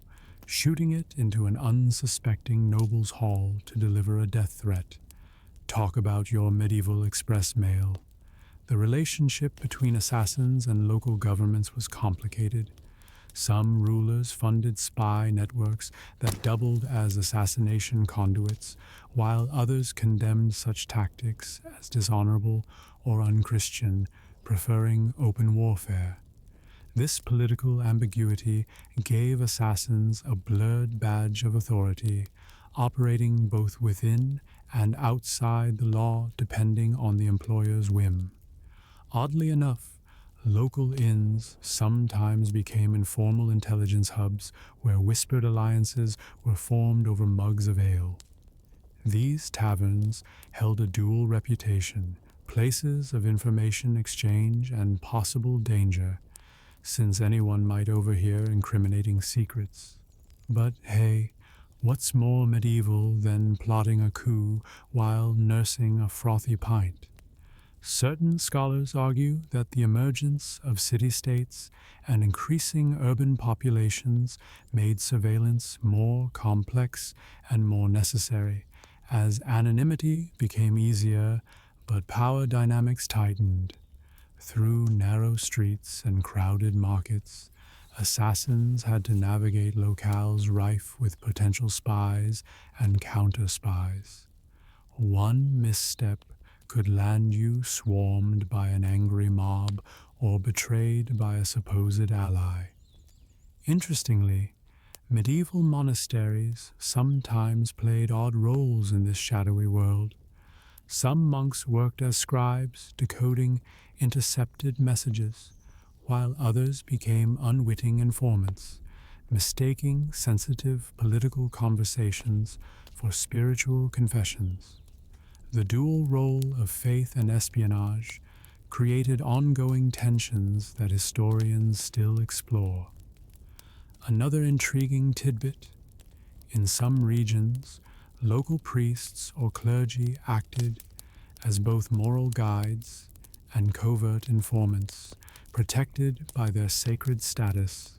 shooting it into an unsuspecting noble's hall to deliver a death threat. Talk about your medieval express mail. The relationship between assassins and local governments was complicated. Some rulers funded spy networks that doubled as assassination conduits, while others condemned such tactics as dishonorable or unchristian, preferring open warfare. This political ambiguity gave assassins a blurred badge of authority, operating both within and outside the law depending on the employer's whim. Oddly enough, local inns sometimes became informal intelligence hubs where whispered alliances were formed over mugs of ale. These taverns held a dual reputation, places of information exchange and possible danger, since anyone might overhear incriminating secrets. But hey, what's more medieval than plotting a coup while nursing a frothy pint? Certain scholars argue that the emergence of city-states and increasing urban populations made surveillance more complex and more necessary, as anonymity became easier, but power dynamics tightened. Through narrow streets and crowded markets, assassins had to navigate locales rife with potential spies and counter-spies. One misstep could land you swarmed by an angry mob or betrayed by a supposed ally. Interestingly, medieval monasteries sometimes played odd roles in this shadowy world. Some monks worked as scribes, decoding intercepted messages, while others became unwitting informants, mistaking sensitive political conversations for spiritual confessions. The dual role of faith and espionage created ongoing tensions that historians still explore. Another intriguing tidbit: in some regions, local priests or clergy acted as both moral guides and covert informants, protected by their sacred status.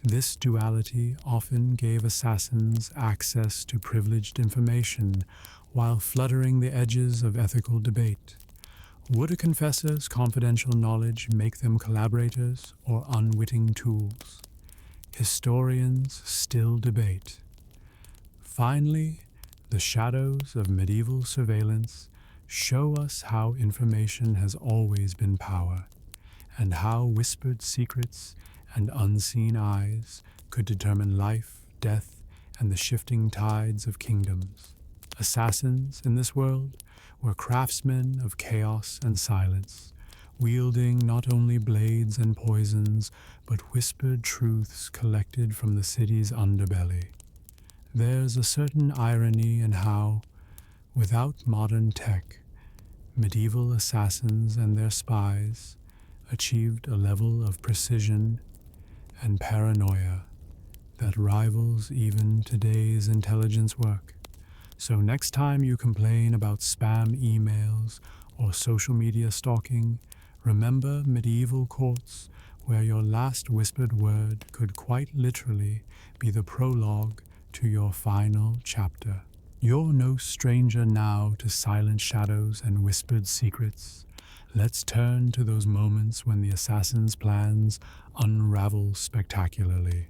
This duality often gave assassins access to privileged information while fluttering the edges of ethical debate. Would a confessor's confidential knowledge make them collaborators or unwitting tools? Historians still debate. Finally, the shadows of medieval surveillance show us how information has always been power, and how whispered secrets and unseen eyes could determine life, death, and the shifting tides of kingdoms. Assassins in this world were craftsmen of chaos and silence, wielding not only blades and poisons, but whispered truths collected from the city's underbelly. There's a certain irony in how, without modern tech, medieval assassins and their spies achieved a level of precision and paranoia that rivals even today's intelligence work. So next time you complain about spam emails or social media stalking, remember medieval courts where your last whispered word could quite literally be the prologue to your final chapter. You're no stranger now to silent shadows and whispered secrets. Let's turn to those moments when the assassin's plans unravel spectacularly.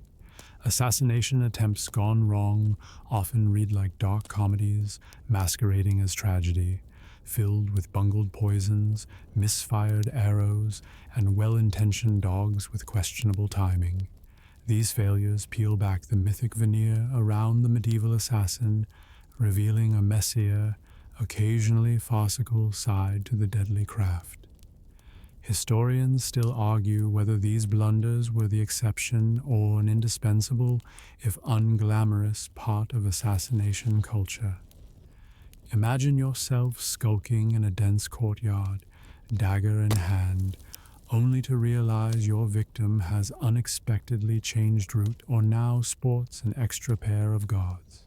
Assassination attempts gone wrong often read like dark comedies masquerading as tragedy, filled with bungled poisons, misfired arrows, and well-intentioned dogs with questionable timing. These failures peel back the mythic veneer around the medieval assassin, revealing a messier, occasionally farcical side to the deadly craft. Historians still argue whether these blunders were the exception or an indispensable, if unglamorous, part of assassination culture. Imagine yourself skulking in a dense courtyard, dagger in hand, only to realize your victim has unexpectedly changed route or now sports an extra pair of guards,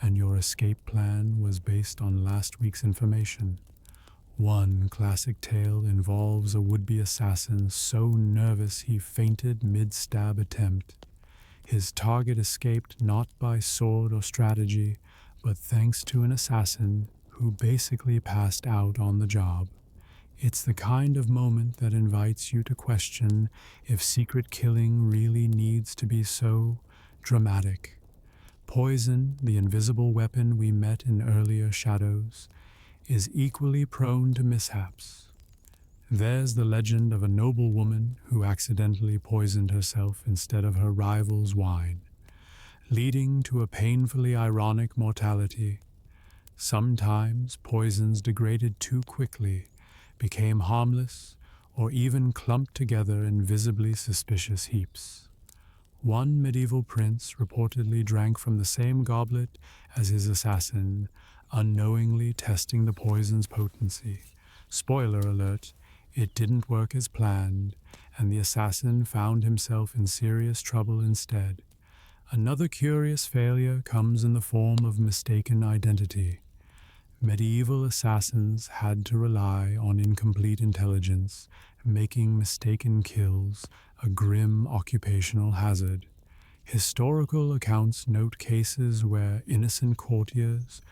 and your escape plan was based on last week's information. One classic tale involves a would-be assassin so nervous he fainted mid-stab attempt. His target escaped not by sword or strategy, but thanks to an assassin who basically passed out on the job. It's the kind of moment that invites you to question if secret killing really needs to be so dramatic. Poison, the invisible weapon we met in earlier shadows, is equally prone to mishaps. There's the legend of a noble woman who accidentally poisoned herself instead of her rival's wine, leading to a painfully ironic mortality. Sometimes poisons degraded too quickly, became harmless, or even clumped together in visibly suspicious heaps. One medieval prince reportedly drank from the same goblet as his assassin, unknowingly testing the poison's potency. Spoiler alert, it didn't work as planned, and the assassin found himself in serious trouble instead. Another curious failure comes in the form of mistaken identity. Medieval assassins had to rely on incomplete intelligence, making mistaken kills a grim occupational hazard. Historical accounts note cases where innocent courtiers,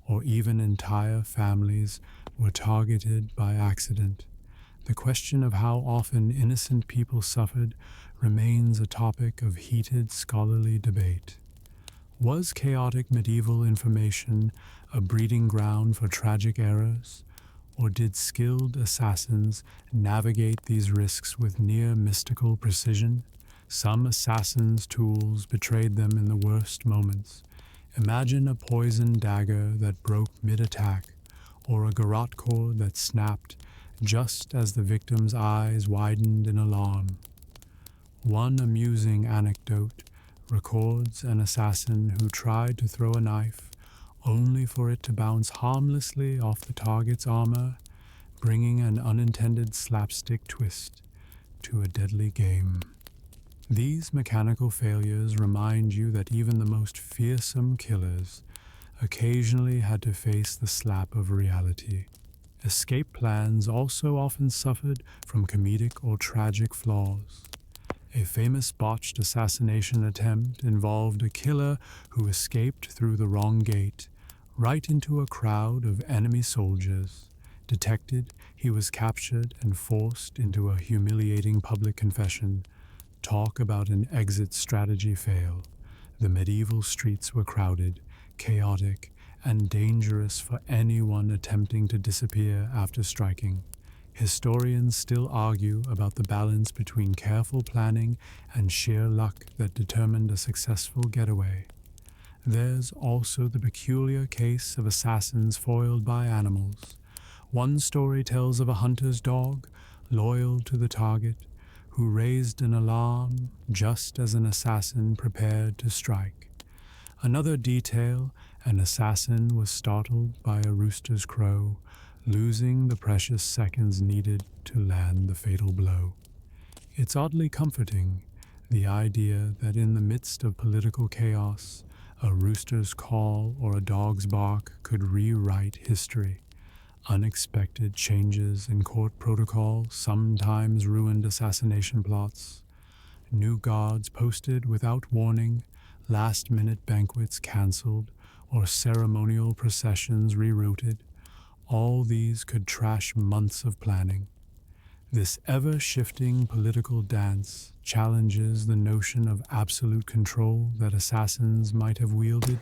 or even entire families, were targeted by accident. The question of how often innocent people suffered remains a topic of heated scholarly debate. Was chaotic medieval information a breeding ground for tragic errors, or did skilled assassins navigate these risks with near mystical precision? Some assassins' tools betrayed them in the worst moments. Imagine a poisoned dagger that broke mid-attack, or a garrote cord that snapped just as the victim's eyes widened in alarm. One amusing anecdote records an assassin who tried to throw a knife only for it to bounce harmlessly off the target's armor, bringing an unintended slapstick twist to a deadly game. These mechanical failures remind you that even the most fearsome killers occasionally had to face the slap of reality. Escape plans also often suffered from comedic or tragic flaws. A famous botched assassination attempt involved a killer who escaped through the wrong gate, right into a crowd of enemy soldiers. Detected, he was captured and forced into a humiliating public confession. Talk about an exit strategy fail. The medieval streets were crowded, chaotic, and dangerous for anyone attempting to disappear after striking. Historians still argue about the balance between careful planning and sheer luck that determined a successful getaway. There's also the peculiar case of assassins foiled by animals. One story tells of a hunter's dog, loyal to the target, who raised an alarm just as an assassin prepared to strike. Another detail, an assassin was startled by a rooster's crow, losing the precious seconds needed to land the fatal blow. It's oddly comforting, the idea that in the midst of political chaos, a rooster's call or a dog's bark could rewrite history. Unexpected changes in court protocol sometimes ruined assassination plots. New guards posted without warning, last-minute banquets canceled, or ceremonial processions rerouted. All these could trash months of planning. This ever-shifting political dance challenges the notion of absolute control that assassins might have wielded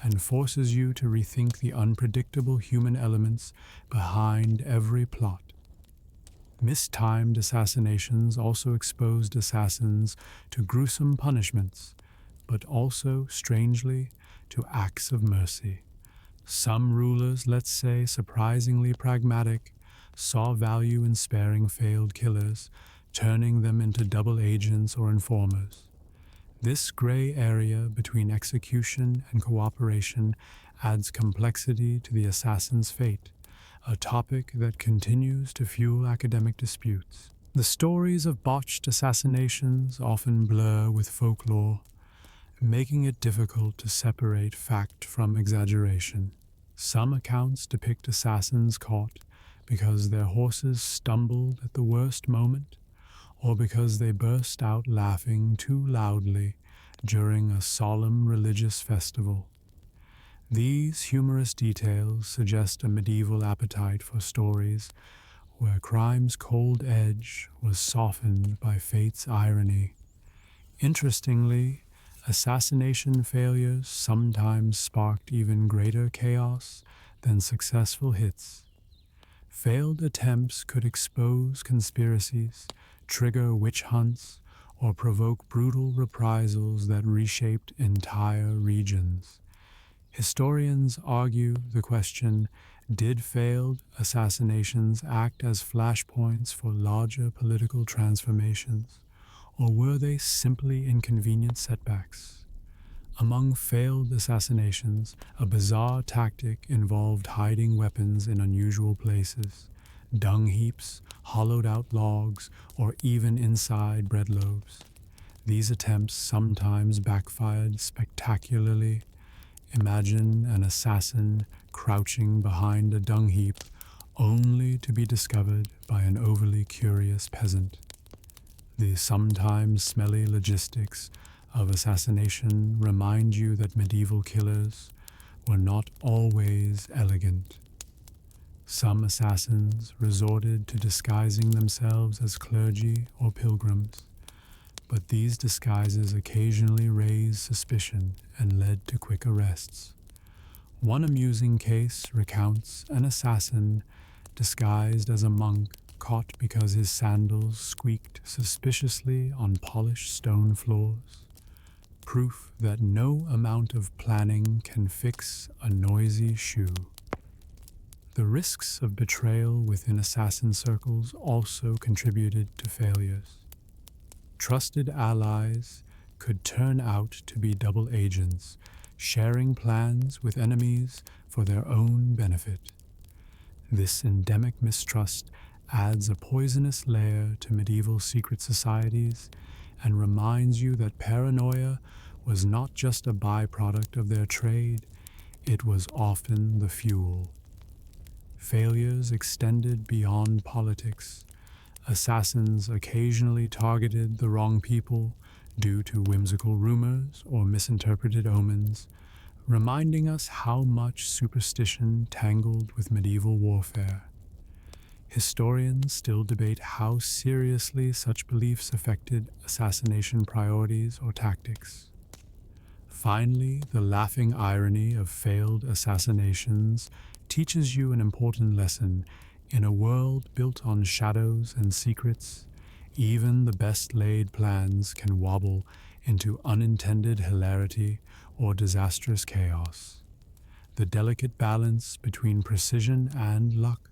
and forces you to rethink the unpredictable human elements behind every plot. Mistimed assassinations also exposed assassins to gruesome punishments, but also, strangely, to acts of mercy. Some rulers, let's say surprisingly pragmatic, saw value in sparing failed killers, turning them into double agents or informers. This gray area between execution and cooperation adds complexity to the assassin's fate, a topic that continues to fuel academic disputes. The stories of botched assassinations often blur with folklore, making it difficult to separate fact from exaggeration. Some accounts depict assassins caught because their horses stumbled at the worst moment, or because they burst out laughing too loudly during a solemn religious festival. These humorous details suggest a medieval appetite for stories where crime's cold edge was softened by fate's irony. Interestingly, assassination failures sometimes sparked even greater chaos than successful hits. Failed attempts could expose conspiracies, trigger witch hunts, or provoke brutal reprisals that reshaped entire regions. Historians argue the question, did failed assassinations act as flashpoints for larger political transformations, or were they simply inconvenient setbacks? Among failed assassinations, a bizarre tactic involved hiding weapons in unusual places, dung heaps, hollowed out logs, or even inside bread loaves. These attempts sometimes backfired spectacularly. Imagine an assassin crouching behind a dung heap only to be discovered by an overly curious peasant. The sometimes smelly logistics of assassination remind you that medieval killers were not always elegant. Some assassins resorted to disguising themselves as clergy or pilgrims, but these disguises occasionally raised suspicion and led to quick arrests. One amusing case recounts an assassin disguised as a monk caught because his sandals squeaked suspiciously on polished stone floors. Proof that no amount of planning can fix a noisy shoe. The risks of betrayal within assassin circles also contributed to failures. Trusted allies could turn out to be double agents, sharing plans with enemies for their own benefit. This endemic mistrust adds a poisonous layer to medieval secret societies and reminds you that paranoia was not just a byproduct of their trade, it was often the fuel. Failures extended beyond politics. Assassins occasionally targeted the wrong people due to whimsical rumors or misinterpreted omens, reminding us how much superstition tangled with medieval warfare. Historians still debate how seriously such beliefs affected assassination priorities or tactics. Finally, the laughing irony of failed assassinations teaches you an important lesson. In a world built on shadows and secrets, even the best laid plans can wobble into unintended hilarity or disastrous chaos. The delicate balance between precision and luck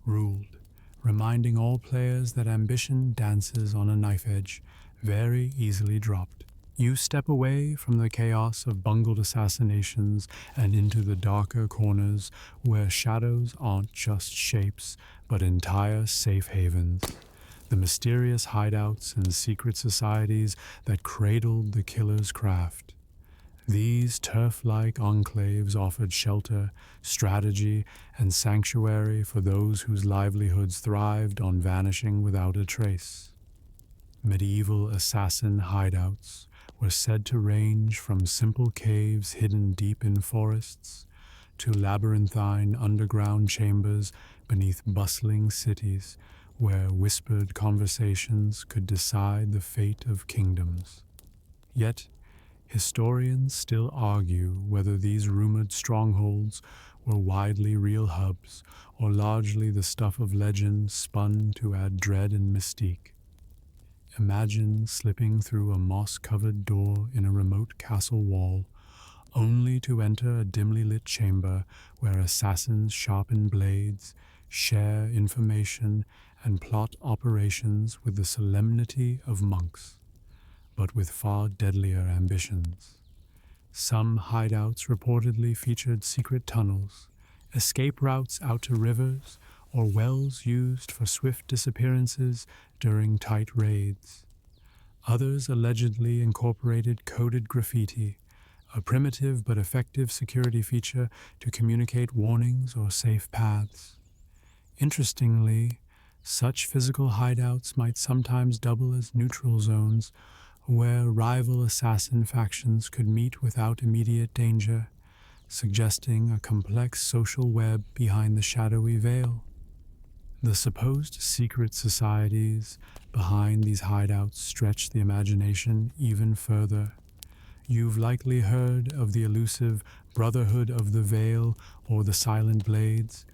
ruled, reminding all players that ambition dances on a knife edge, very easily dropped. You step away from the chaos of bungled assassinations and into the darker corners where shadows aren't just shapes, but entire safe havens. The mysterious hideouts and secret societies that cradled the killer's craft. These turf-like enclaves offered shelter, strategy, and sanctuary for those whose livelihoods thrived on vanishing without a trace. Medieval assassin hideouts were said to range from simple caves hidden deep in forests to labyrinthine underground chambers beneath bustling cities where whispered conversations could decide the fate of kingdoms. Yet, Historians still argue whether these rumored strongholds were widely real hubs or largely the stuff of legend spun to add dread and mystique. Imagine slipping through a moss-covered door in a remote castle wall, only to enter a dimly lit chamber where assassins sharpen blades, share information, and plot operations with the solemnity of monks, but with far deadlier ambitions. Some hideouts reportedly featured secret tunnels, escape routes out to rivers, or wells used for swift disappearances during tight raids. Others allegedly incorporated coded graffiti, a primitive but effective security feature to communicate warnings or safe paths. Interestingly, such physical hideouts might sometimes double as neutral zones where rival assassin factions could meet without immediate danger, suggesting a complex social web behind the shadowy veil. The supposed secret societies behind these hideouts stretch the imagination even further. You've likely heard of the elusive Brotherhood of the Veil or the Silent Blades,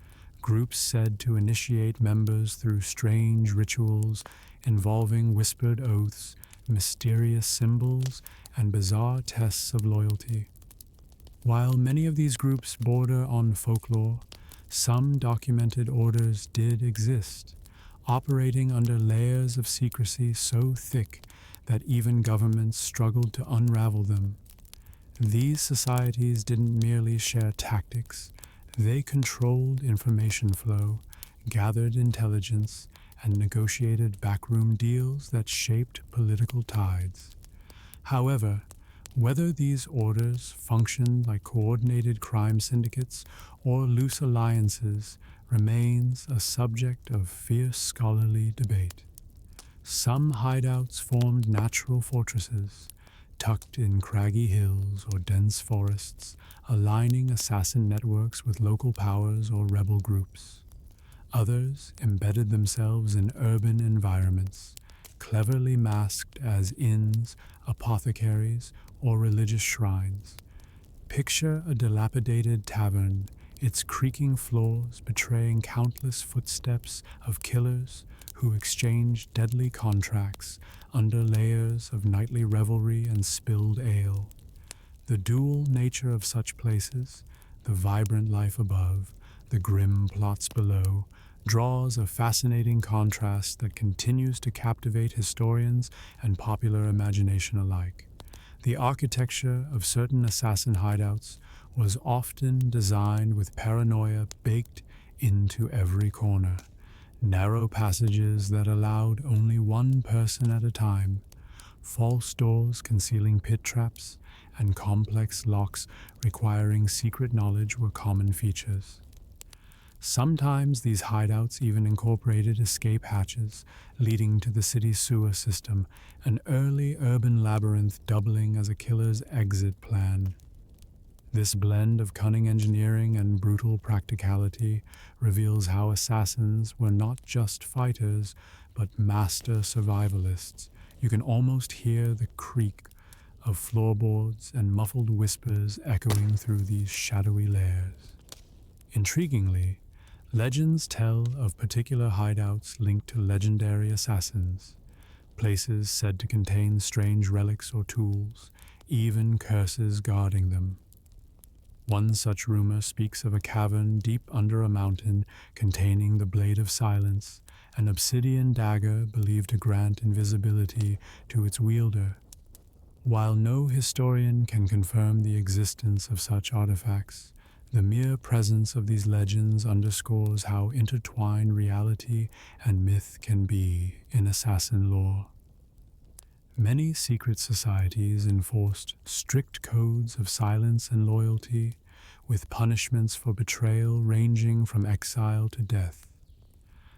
groups said to initiate members through strange rituals involving whispered oaths, mysterious symbols, and bizarre tests of loyalty. While many of these groups border on folklore, some documented orders did exist, operating under layers of secrecy so thick that even governments struggled to unravel them. These societies didn't merely share tactics, they controlled information flow, gathered intelligence, and negotiated backroom deals that shaped political tides. However, whether these orders functioned like coordinated crime syndicates or loose alliances remains a subject of fierce scholarly debate. Some hideouts formed natural fortresses, tucked in craggy hills or dense forests, aligning assassin networks with local powers or rebel groups. Others embedded themselves in urban environments, cleverly masked as inns, apothecaries, or religious shrines. Picture a dilapidated tavern, its creaking floors betraying countless footsteps of killers who exchanged deadly contracts under layers of nightly revelry and spilled ale. The dual nature of such places, the vibrant life above, the grim plots below, draws a fascinating contrast that continues to captivate historians and popular imagination alike. The architecture of certain assassin hideouts was often designed with paranoia baked into every corner. Narrow passages that allowed only one person at a time, false doors concealing pit traps, and complex locks requiring secret knowledge were common features. Sometimes these hideouts even incorporated escape hatches leading to the city's sewer system, an early urban labyrinth doubling as a killer's exit plan. This blend of cunning engineering and brutal practicality reveals how assassins were not just fighters, but master survivalists. You can almost hear the creak of floorboards and muffled whispers echoing through these shadowy layers. Intriguingly, legends tell of particular hideouts linked to legendary assassins, places said to contain strange relics or tools, even curses guarding them. One such rumor speaks of a cavern deep under a mountain containing the Blade of Silence, an obsidian dagger believed to grant invisibility to its wielder. While no historian can confirm the existence of such artifacts, the mere presence of these legends underscores how intertwined reality and myth can be in assassin lore. Many secret societies enforced strict codes of silence and loyalty, with punishments for betrayal ranging from exile to death.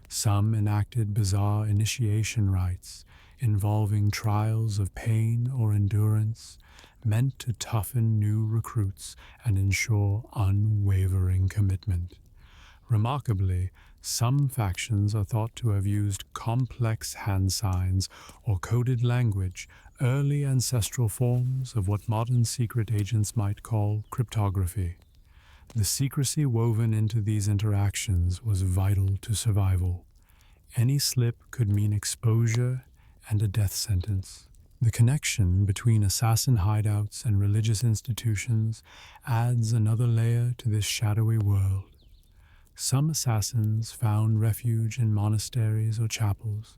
Some enacted bizarre initiation rites involving trials of pain or endurance, meant to toughen new recruits and ensure unwavering commitment. Remarkably, some factions are thought to have used complex hand signs or coded language, early ancestral forms of what modern secret agents might call cryptography. The secrecy woven into these interactions was vital to survival. Any slip could mean exposure and a death sentence. The connection between assassin hideouts and religious institutions adds another layer to this shadowy world. Some assassins found refuge in monasteries or chapels,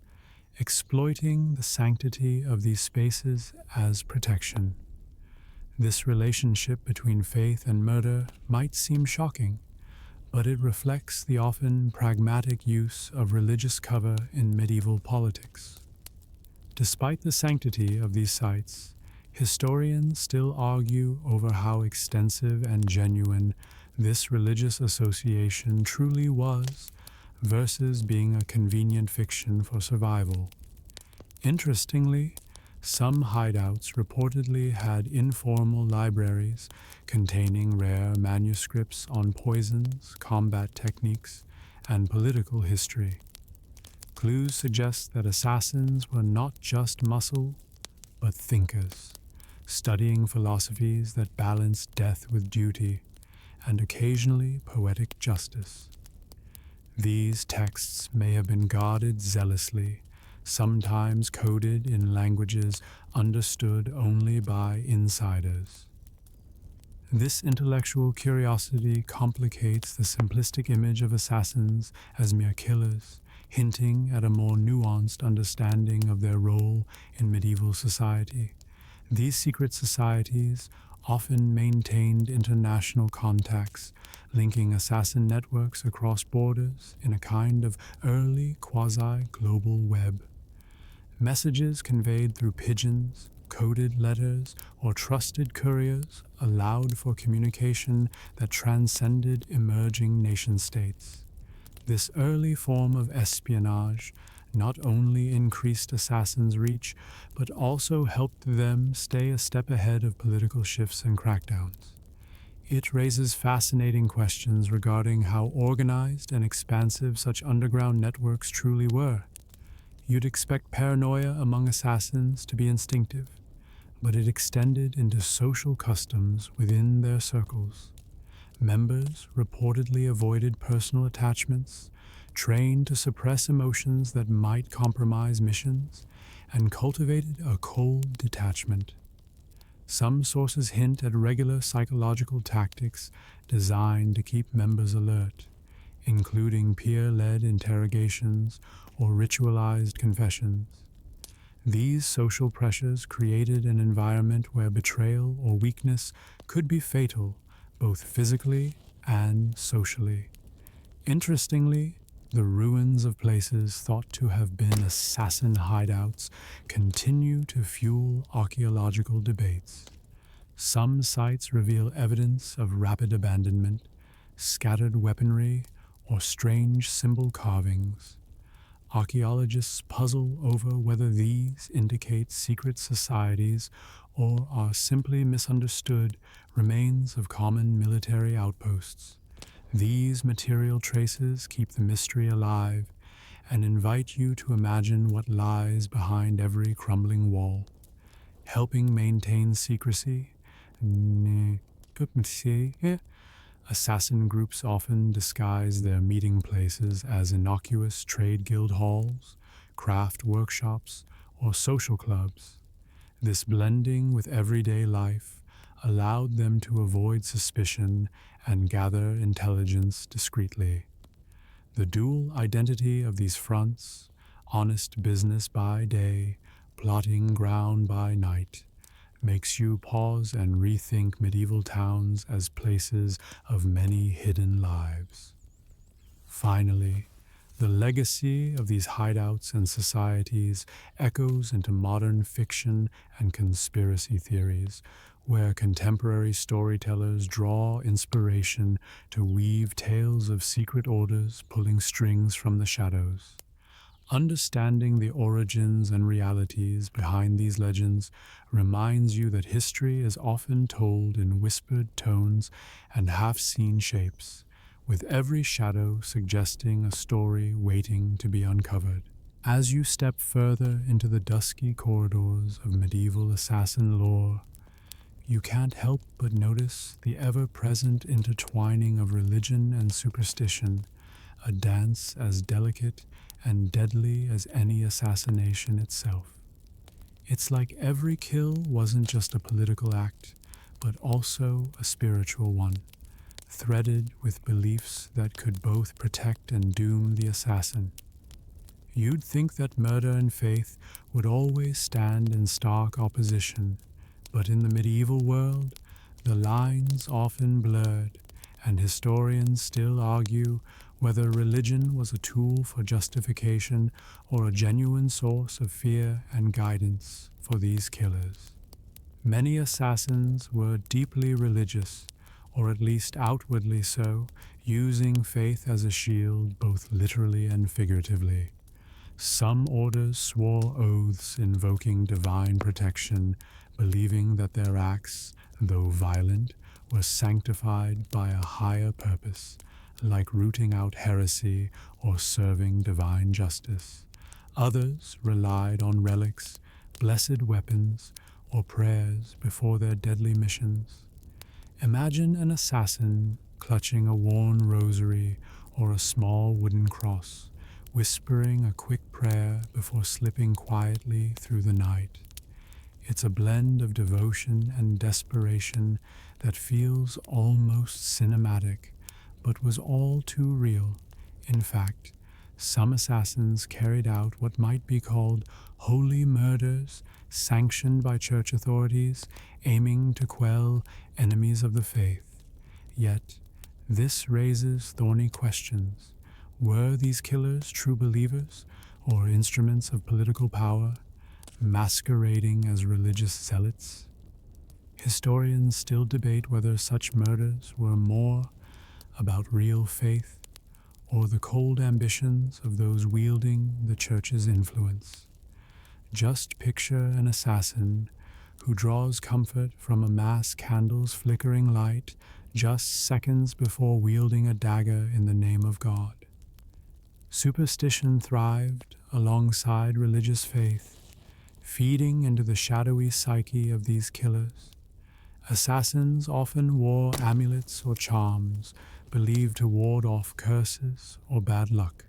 exploiting the sanctity of these spaces as protection. This relationship between faith and murder might seem shocking, but it reflects the often pragmatic use of religious cover in medieval politics. Despite the sanctity of these sites, historians still argue over how extensive and genuine this religious association truly was versus being a convenient fiction for survival. Interestingly, some hideouts reportedly had informal libraries containing rare manuscripts on poisons, combat techniques, and political history. Clues suggest that assassins were not just muscle, but thinkers, studying philosophies that balanced death with duty and occasionally poetic justice. These texts may have been guarded zealously, sometimes coded in languages understood only by insiders. This intellectual curiosity complicates the simplistic image of assassins as mere killers, hinting at a more nuanced understanding of their role in medieval society. These secret societies often maintained international contacts, linking assassin networks across borders in a kind of early quasi-global web. Messages conveyed through pigeons, coded letters, or trusted couriers allowed for communication that transcended emerging nation-states. This early form of espionage not only increased assassins' reach, but also helped them stay a step ahead of political shifts and crackdowns. It raises fascinating questions regarding how organized and expansive such underground networks truly were. You'd expect paranoia among assassins to be instinctive, but it extended into social customs within their circles. Members reportedly avoided personal attachments, trained to suppress emotions that might compromise missions, and cultivated a cold detachment. Some sources hint at regular psychological tactics designed to keep members alert, including peer-led interrogations or ritualized confessions. These social pressures created an environment where betrayal or weakness could be fatal, both physically and socially. Interestingly, the ruins of places thought to have been assassin hideouts continue to fuel archaeological debates. Some sites reveal evidence of rapid abandonment, scattered weaponry, or strange symbol carvings. Archaeologists puzzle over whether these indicate secret societies or are simply misunderstood remains of common military outposts. These material traces keep the mystery alive and invite you to imagine what lies behind every crumbling wall. Helping maintain secrecy, assassin groups often disguise their meeting places as innocuous trade guild halls, craft workshops, or social clubs. This blending with everyday life allowed them to avoid suspicion and gather intelligence discreetly. The dual identity of these fronts, honest business by day, plotting ground by night, makes you pause and rethink medieval towns as places of many hidden lives. Finally, the legacy of these hideouts and societies echoes into modern fiction and conspiracy theories, where contemporary storytellers draw inspiration to weave tales of secret orders pulling strings from the shadows. Understanding the origins and realities behind these legends reminds you that history is often told in whispered tones and half-seen shapes, with every shadow suggesting a story waiting to be uncovered. As you step further into the dusky corridors of medieval assassin lore, you can't help but notice the ever-present intertwining of religion and superstition, a dance as delicate and deadly as any assassination itself. It's like every kill wasn't just a political act, but also a spiritual one, threaded with beliefs that could both protect and doom the assassin. You'd think that murder and faith would always stand in stark opposition, but in the medieval world, the lines often blurred, and historians still argue whether religion was a tool for justification or a genuine source of fear and guidance for these killers. Many assassins were deeply religious, or at least outwardly so, using faith as a shield both literally and figuratively. Some orders swore oaths invoking divine protection, believing that their acts, though violent, were sanctified by a higher purpose, like rooting out heresy or serving divine justice. Others relied on relics, blessed weapons, or prayers before their deadly missions. Imagine an assassin clutching a worn rosary or a small wooden cross, whispering a quick prayer before slipping quietly through the night. It's a blend of devotion and desperation that feels almost cinematic, but was all too real. In fact, some assassins carried out what might be called holy murders, sanctioned by church authorities, aiming to quell enemies of the faith. Yet, this raises thorny questions. Were these killers true believers, or instruments of political power, masquerading as religious zealots? Historians still debate whether such murders were more about real faith or the cold ambitions of those wielding the church's influence. Just picture an assassin who draws comfort from a mass candle's flickering light just seconds before wielding a dagger in the name of God. Superstition thrived alongside religious faith, feeding into the shadowy psyche of these killers. Assassins often wore amulets or charms, believed to ward off curses or bad luck,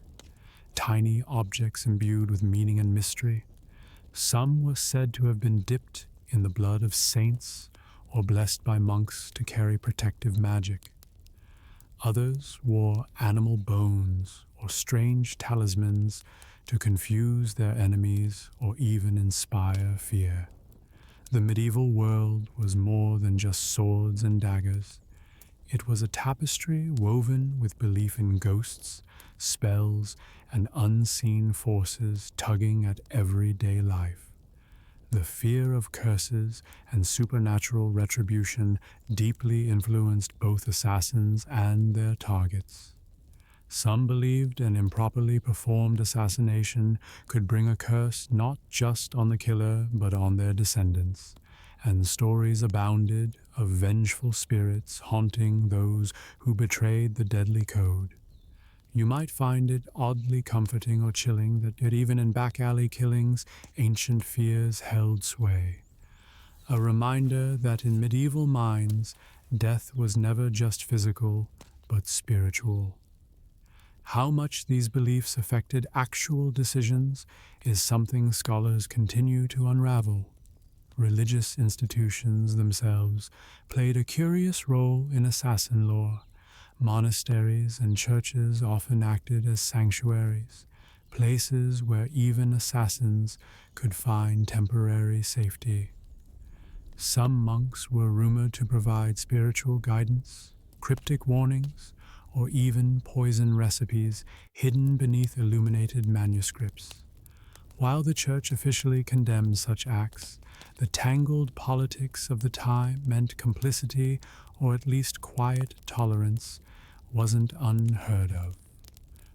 tiny objects imbued with meaning and mystery. Some were said to have been dipped in the blood of saints or blessed by monks to carry protective magic. Others wore animal bones or strange talismans to confuse their enemies or even inspire fear. The medieval world was more than just swords and daggers. It was a tapestry woven with belief in ghosts, spells, and unseen forces tugging at everyday life. The fear of curses and supernatural retribution deeply influenced both assassins and their targets. Some believed an improperly performed assassination could bring a curse not just on the killer but on their descendants, and stories abounded of vengeful spirits haunting those who betrayed the deadly code. You might find it oddly comforting or chilling that even in back-alley killings, ancient fears held sway. A reminder that in medieval minds, death was never just physical, but spiritual. How much these beliefs affected actual decisions is something scholars continue to unravel. Religious institutions themselves played a curious role in assassin lore. Monasteries and churches often acted as sanctuaries, places where even assassins could find temporary safety. Some monks were rumored to provide spiritual guidance, cryptic warnings, or even poison recipes hidden beneath illuminated manuscripts. While the church officially condemned such acts, the tangled politics of the time meant complicity, or at least quiet tolerance, wasn't unheard of.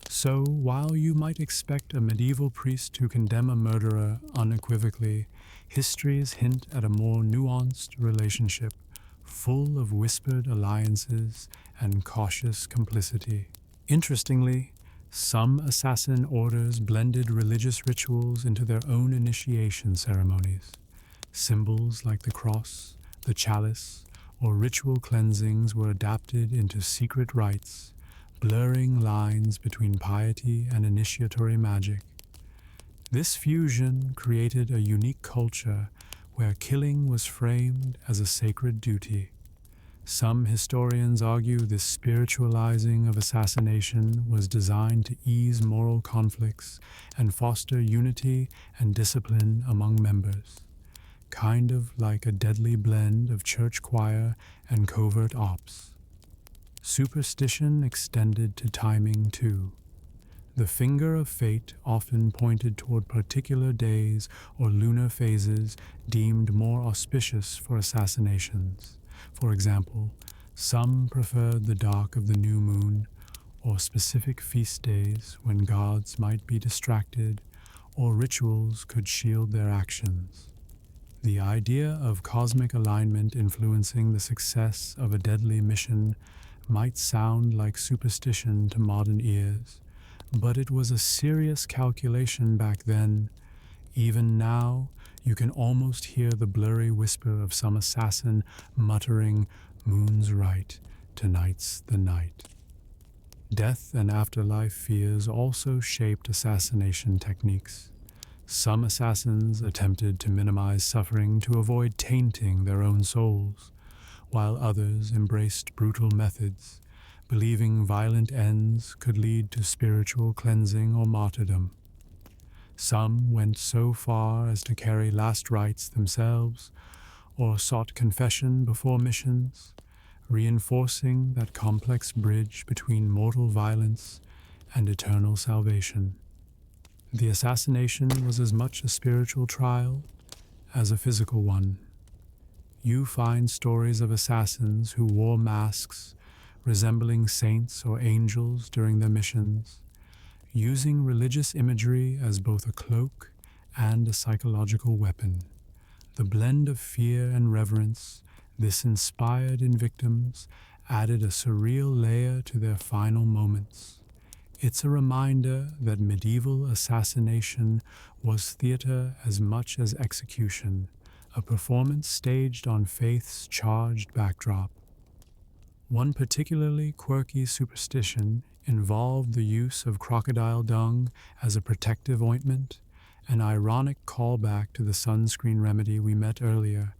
So, while you might expect a medieval priest to condemn a murderer unequivocally, histories hint at a more nuanced relationship, full of whispered alliances and cautious complicity. Interestingly, Some assassin orders blended religious rituals into their own initiation ceremonies. Symbols like the cross, the chalice, or ritual cleansings were adapted into secret rites, blurring lines between piety and initiatory magic. This fusion created a unique culture where killing was framed as a sacred duty. Some historians argue this spiritualizing of assassination was designed to ease moral conflicts and foster unity and discipline among members, kind of like a deadly blend of church choir and covert ops. Superstition extended to timing too. The finger of fate often pointed toward particular days or lunar phases deemed more auspicious for assassinations. For example, some preferred the dark of the new moon or specific feast days when gods might be distracted or rituals could shield their actions. The idea of cosmic alignment influencing the success of a deadly mission might sound like superstition to modern ears, but it was a serious calculation back then. Even now, you can almost hear the blurry whisper of some assassin muttering, "Moon's right, tonight's the night." Death and afterlife fears also shaped assassination techniques. Some assassins attempted to minimize suffering to avoid tainting their own souls, while others embraced brutal methods, believing violent ends could lead to spiritual cleansing or martyrdom. Some went so far as to carry last rites themselves or sought confession before missions, reinforcing that complex bridge between mortal violence and eternal salvation. The assassination was as much a spiritual trial as a physical one. You find stories of assassins who wore masks resembling saints or angels during their missions, using religious imagery as both a cloak and a psychological weapon. The blend of fear and reverence this inspired in victims added a surreal layer to their final moments. It's a reminder that medieval assassination was theater as much as execution, a performance staged on faith's charged backdrop. One particularly quirky superstition involved the use of crocodile dung as a protective ointment, an ironic callback to the sunscreen remedy we met earlier,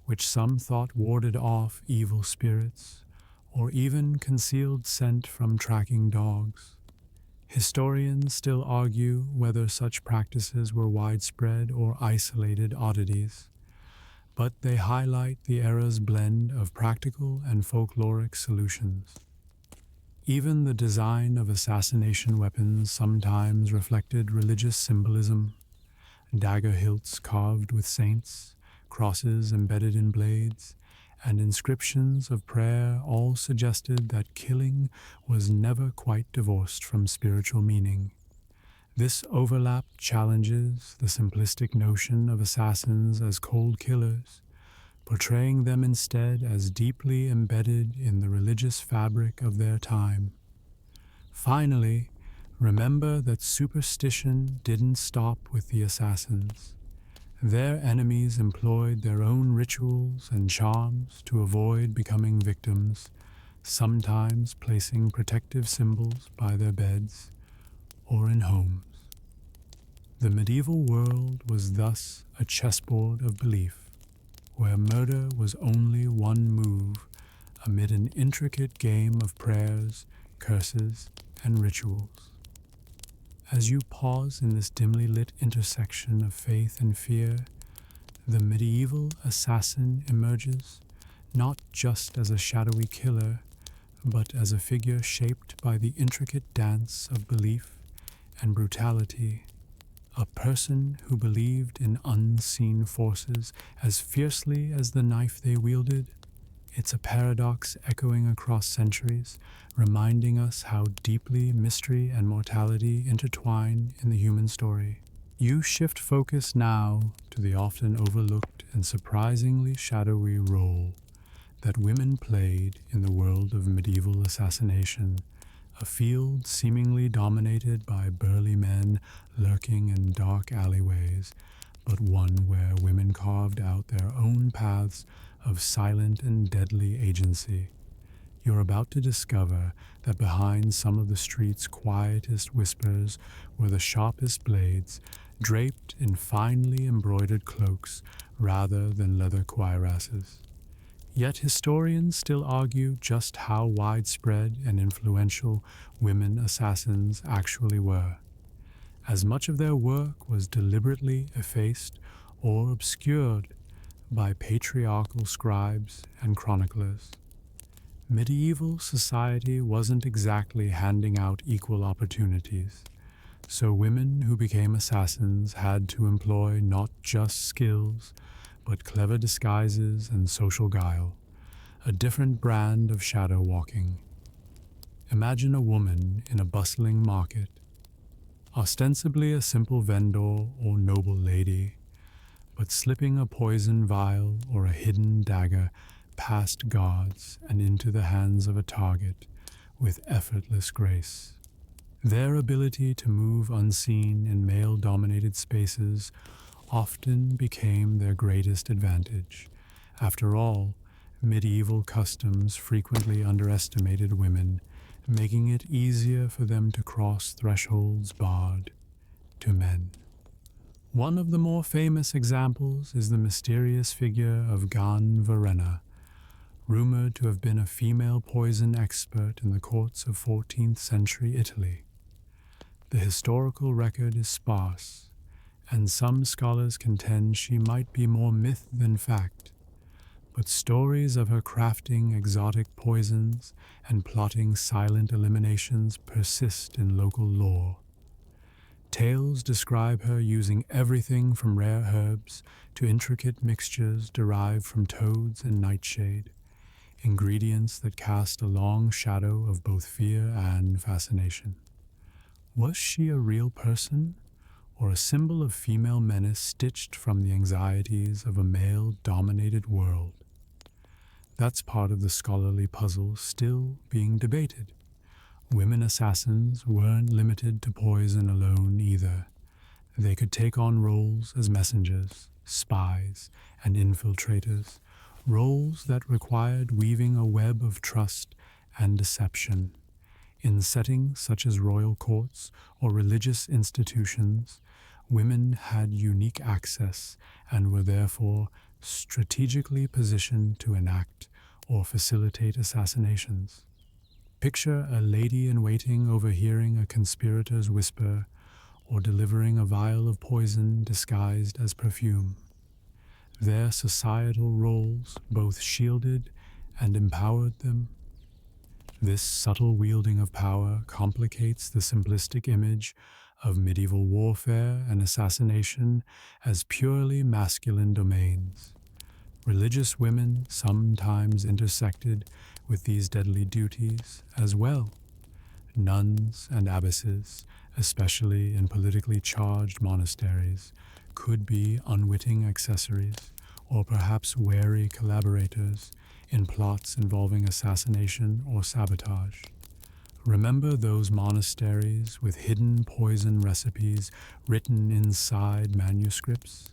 which some thought warded off evil spirits, or even concealed scent from tracking dogs. Historians still argue whether such practices were widespread or isolated oddities, but they highlight the era's blend of practical and folkloric solutions. Even the design of assassination weapons sometimes reflected religious symbolism. Dagger hilts carved with saints, crosses embedded in blades, and inscriptions of prayer all suggested that killing was never quite divorced from spiritual meaning. This overlap challenges the simplistic notion of assassins as cold killers, portraying them instead as deeply embedded in the religious fabric of their time. Finally, remember that superstition didn't stop with the assassins. Their enemies employed their own rituals and charms to avoid becoming victims, sometimes placing protective symbols by their beds or in homes. The medieval world was thus a chessboard of belief, where murder was only one move amid an intricate game of prayers, curses, and rituals. As you pause in this dimly lit intersection of faith and fear, the medieval assassin emerges not just as a shadowy killer, but as a figure shaped by the intricate dance of belief and brutality, a person who believed in unseen forces as fiercely as the knife they wielded. It's a paradox echoing across centuries, reminding us how deeply mystery and mortality intertwine in the human story. You shift focus now to the often overlooked and surprisingly shadowy role that women played in the world of medieval assassination, a field seemingly dominated by burly men lurking in dark alleyways, but one where women carved out their own paths of silent and deadly agency. You're about to discover that behind some of the street's quietest whispers were the sharpest blades, draped in finely embroidered cloaks rather than leather cuirasses. Yet historians still argue just how widespread and influential women assassins actually were, as much of their work was deliberately effaced or obscured by patriarchal scribes and chroniclers. Medieval society wasn't exactly handing out equal opportunities, so women who became assassins had to employ not just skills, but clever disguises and social guile, a different brand of shadow walking. Imagine a woman in a bustling market, ostensibly a simple vendor or noble lady, but slipping a poison vial or a hidden dagger past guards and into the hands of a target with effortless grace. Their ability to move unseen in male-dominated spaces often became their greatest advantage. After all, medieval customs frequently underestimated women, making it easier for them to cross thresholds barred to men. One of the more famous examples is the mysterious figure of Gan Verena, rumored to have been a female poison expert in the courts of 14th century Italy. The historical record is sparse, and some scholars contend she might be more myth than fact, but stories of her crafting exotic poisons and plotting silent eliminations persist in local lore. Tales describe her using everything from rare herbs to intricate mixtures derived from toads and nightshade, ingredients that cast a long shadow of both fear and fascination. Was she a real person, or a symbol of female menace stitched from the anxieties of a male-dominated world? That's part of the scholarly puzzle still being debated. Women assassins weren't limited to poison alone either. They could take on roles as messengers, spies, and infiltrators, roles that required weaving a web of trust and deception. In settings such as royal courts or religious institutions, women had unique access and were therefore strategically positioned to enact or facilitate assassinations. Picture a lady-in-waiting overhearing a conspirator's whisper or delivering a vial of poison disguised as perfume. Their societal roles both shielded and empowered them. This subtle wielding of power complicates the simplistic image of medieval warfare and assassination as purely masculine domains. Religious women sometimes intersected with these deadly duties as well. Nuns and abbesses, especially in politically charged monasteries, could be unwitting accessories, or perhaps wary collaborators in plots involving assassination or sabotage. Remember those monasteries with hidden poison recipes written inside manuscripts?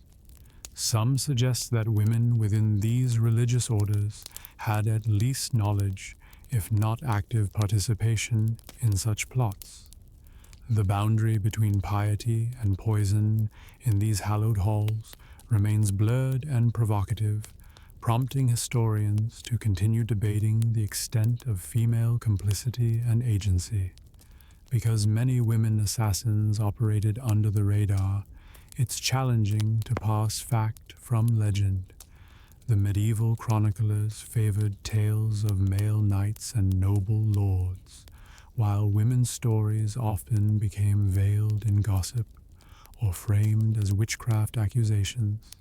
Some suggest that women within these religious orders had at least knowledge, if not active participation, in such plots. The boundary between piety and poison in these hallowed halls remains blurred and provocative, prompting historians to continue debating the extent of female complicity and agency. Because many women assassins operated under the radar, it's challenging to parse fact from legend. The medieval chroniclers favored tales of male knights and noble lords, while women's stories often became veiled in gossip or framed as witchcraft accusations.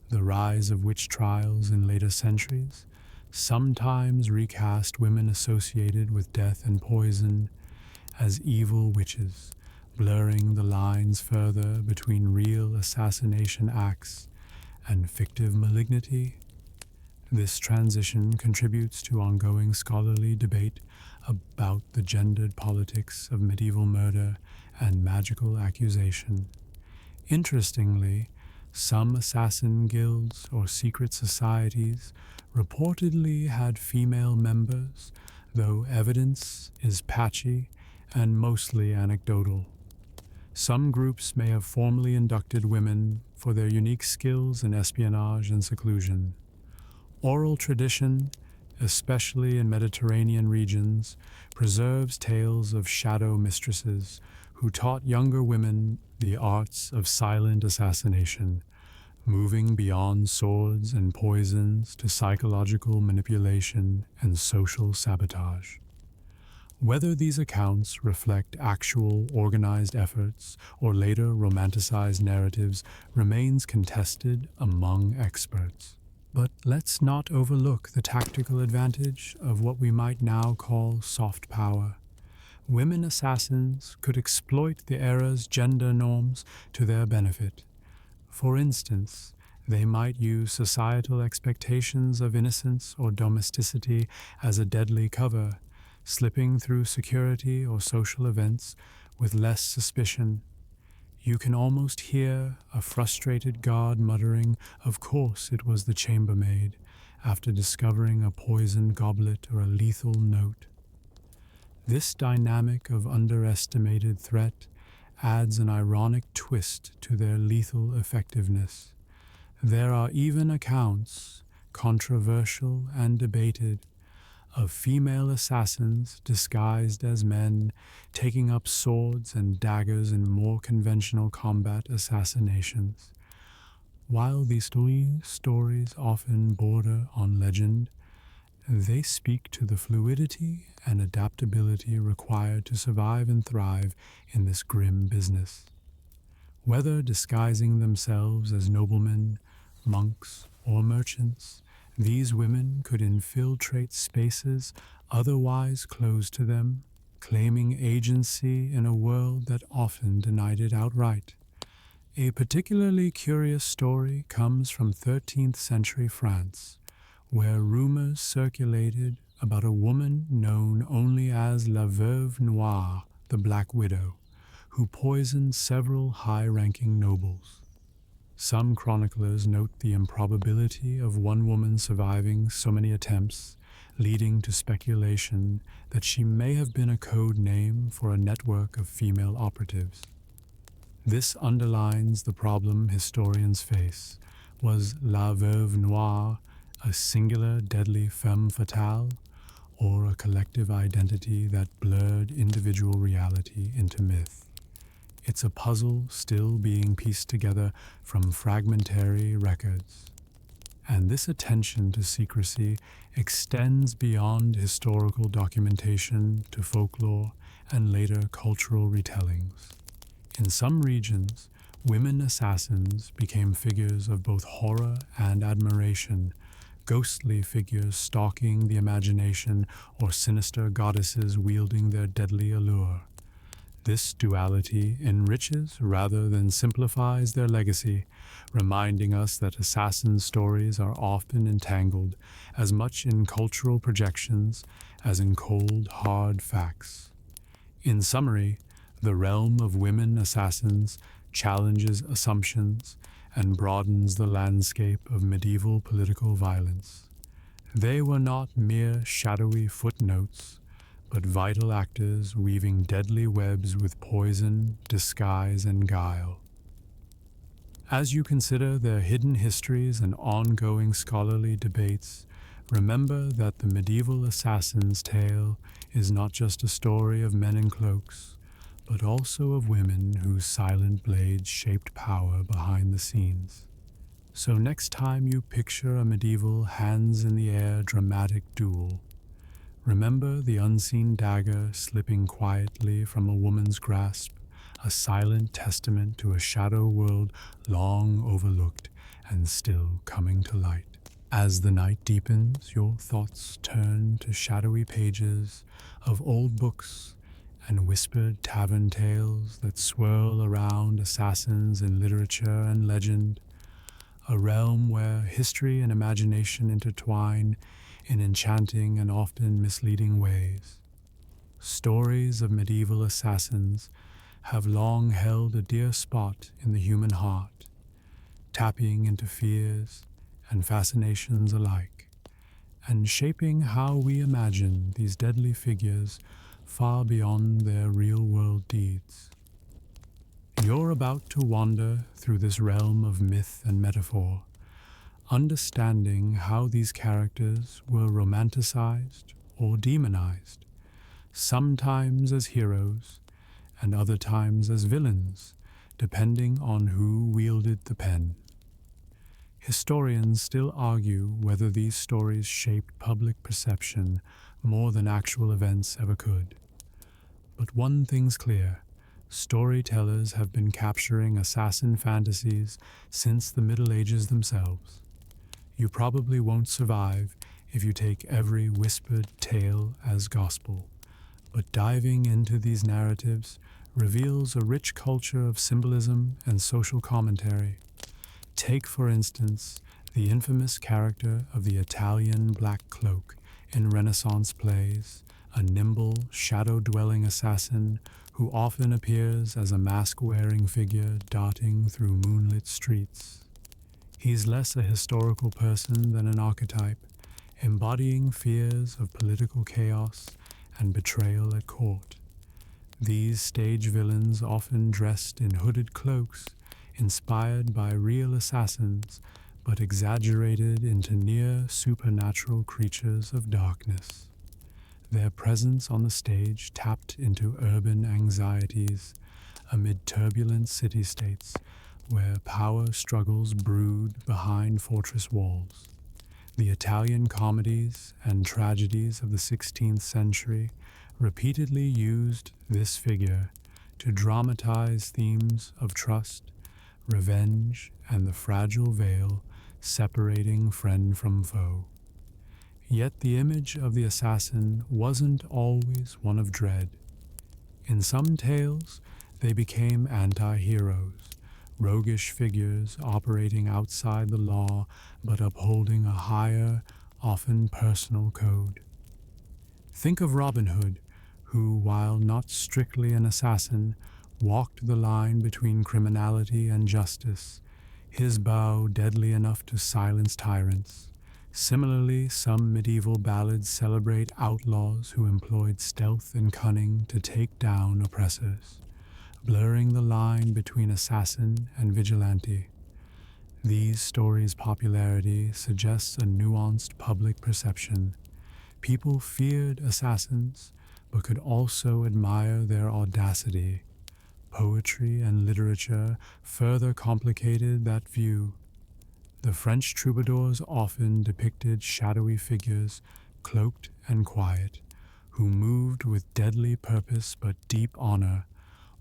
The rise of witch trials in later centuries sometimes recast women associated with death and poison as evil witches, blurring the lines further between real assassination acts and fictive malignity. This transition contributes to ongoing scholarly debate about the gendered politics of medieval murder and magical accusation. Interestingly, some assassin guilds or secret societies reportedly had female members, though evidence is patchy and mostly anecdotal. Some groups may have formally inducted women for their unique skills in espionage and seclusion. Oral tradition, especially in Mediterranean regions, preserves tales of shadow mistresses who taught younger women the arts of silent assassination, moving beyond swords and poisons to psychological manipulation and social sabotage. Whether these accounts reflect actual organized efforts or later romanticized narratives remains contested among experts. But let's not overlook the tactical advantage of what we might now call soft power. Women assassins could exploit the era's gender norms to their benefit. For instance, they might use societal expectations of innocence or domesticity as a deadly cover, slipping through security or social events with less suspicion. You can almost hear a frustrated guard muttering, "Of course it was the chambermaid," after discovering a poisoned goblet or a lethal note. This dynamic of underestimated threat adds an ironic twist to their lethal effectiveness. There are even accounts, controversial and debated, of female assassins disguised as men taking up swords and daggers in more conventional combat assassinations. While these stories often border on legend, they speak to the fluidity and adaptability required to survive and thrive in this grim business. Whether disguising themselves as noblemen, monks, or merchants, these women could infiltrate spaces otherwise closed to them, claiming agency in a world that often denied it outright. A particularly curious story comes from 13th century France, where rumors circulated about a woman known only as La Veuve Noire, the Black Widow, who poisoned several high-ranking nobles. Some chroniclers note the improbability of one woman surviving so many attempts, leading to speculation that she may have been a code name for a network of female operatives. This underlines the problem historians face. Was La Veuve Noire a singular deadly femme fatale, or a collective identity that blurred individual reality into myth? It's a puzzle still being pieced together from fragmentary records. And this attention to secrecy extends beyond historical documentation to folklore and later cultural retellings. In some regions, women assassins became figures of both horror and admiration, ghostly figures stalking the imagination or sinister goddesses wielding their deadly allure. This duality enriches rather than simplifies their legacy, reminding us that assassin stories are often entangled as much in cultural projections as in cold, hard facts. In summary, the realm of women assassins challenges assumptions and broadens the landscape of medieval political violence. They were not mere shadowy footnotes, but vital actors weaving deadly webs with poison, disguise, and guile. As you consider their hidden histories and ongoing scholarly debates, remember that the medieval assassin's tale is not just a story of men in cloaks, but also of women whose silent blades shaped power behind the scenes. So next time you picture a medieval hands-in-the-air dramatic duel, remember the unseen dagger slipping quietly from a woman's grasp, a silent testament to a shadow world long overlooked and still coming to light. As the night deepens, your thoughts turn to shadowy pages of old books and whispered tavern tales that swirl around assassins in literature and legend. a realm where history and imagination intertwine in enchanting and often misleading ways. Stories of medieval assassins have long held a dear spot in the human heart, tapping into fears and fascinations alike, and shaping how we imagine these deadly figures far beyond their real-world deeds. You're about to wander through this realm of myth and metaphor, understanding how these characters were romanticized or demonized, sometimes as heroes and other times as villains, depending on who wielded the pen. Historians still argue whether these stories shaped public perception more than actual events ever could. But one thing's clear: storytellers have been capturing assassin fantasies since the Middle Ages themselves. You probably won't survive if you take every whispered tale as gospel, but diving into these narratives reveals a rich culture of symbolism and social commentary. Take, for instance, the infamous character of the Italian Black Cloak in Renaissance plays, a nimble, shadow-dwelling assassin who often appears as a mask-wearing figure darting through moonlit streets. He's less a historical person than an archetype, embodying fears of political chaos and betrayal at court. These stage villains, often dressed in hooded cloaks, inspired by real assassins, but exaggerated into near supernatural creatures of darkness. Their presence on the stage tapped into urban anxieties amid turbulent city-states where power struggles brood behind fortress walls. The Italian comedies and tragedies of the 16th century repeatedly used this figure to dramatize themes of trust, revenge, and the fragile veil separating friend from foe. Yet the image of the assassin wasn't always one of dread. In some tales, they became anti-heroes, roguish figures operating outside the law but upholding a higher, often personal code. Think of Robin Hood, who, while not strictly an assassin, walked the line between criminality and justice, his bow deadly enough to silence tyrants. Similarly, some medieval ballads celebrate outlaws who employed stealth and cunning to take down oppressors, blurring the line between assassin and vigilante. These stories' popularity suggests a nuanced public perception. People feared assassins, but could also admire their audacity. Poetry and literature further complicated that view. The French troubadours often depicted shadowy figures, cloaked and quiet, who moved with deadly purpose but deep honor,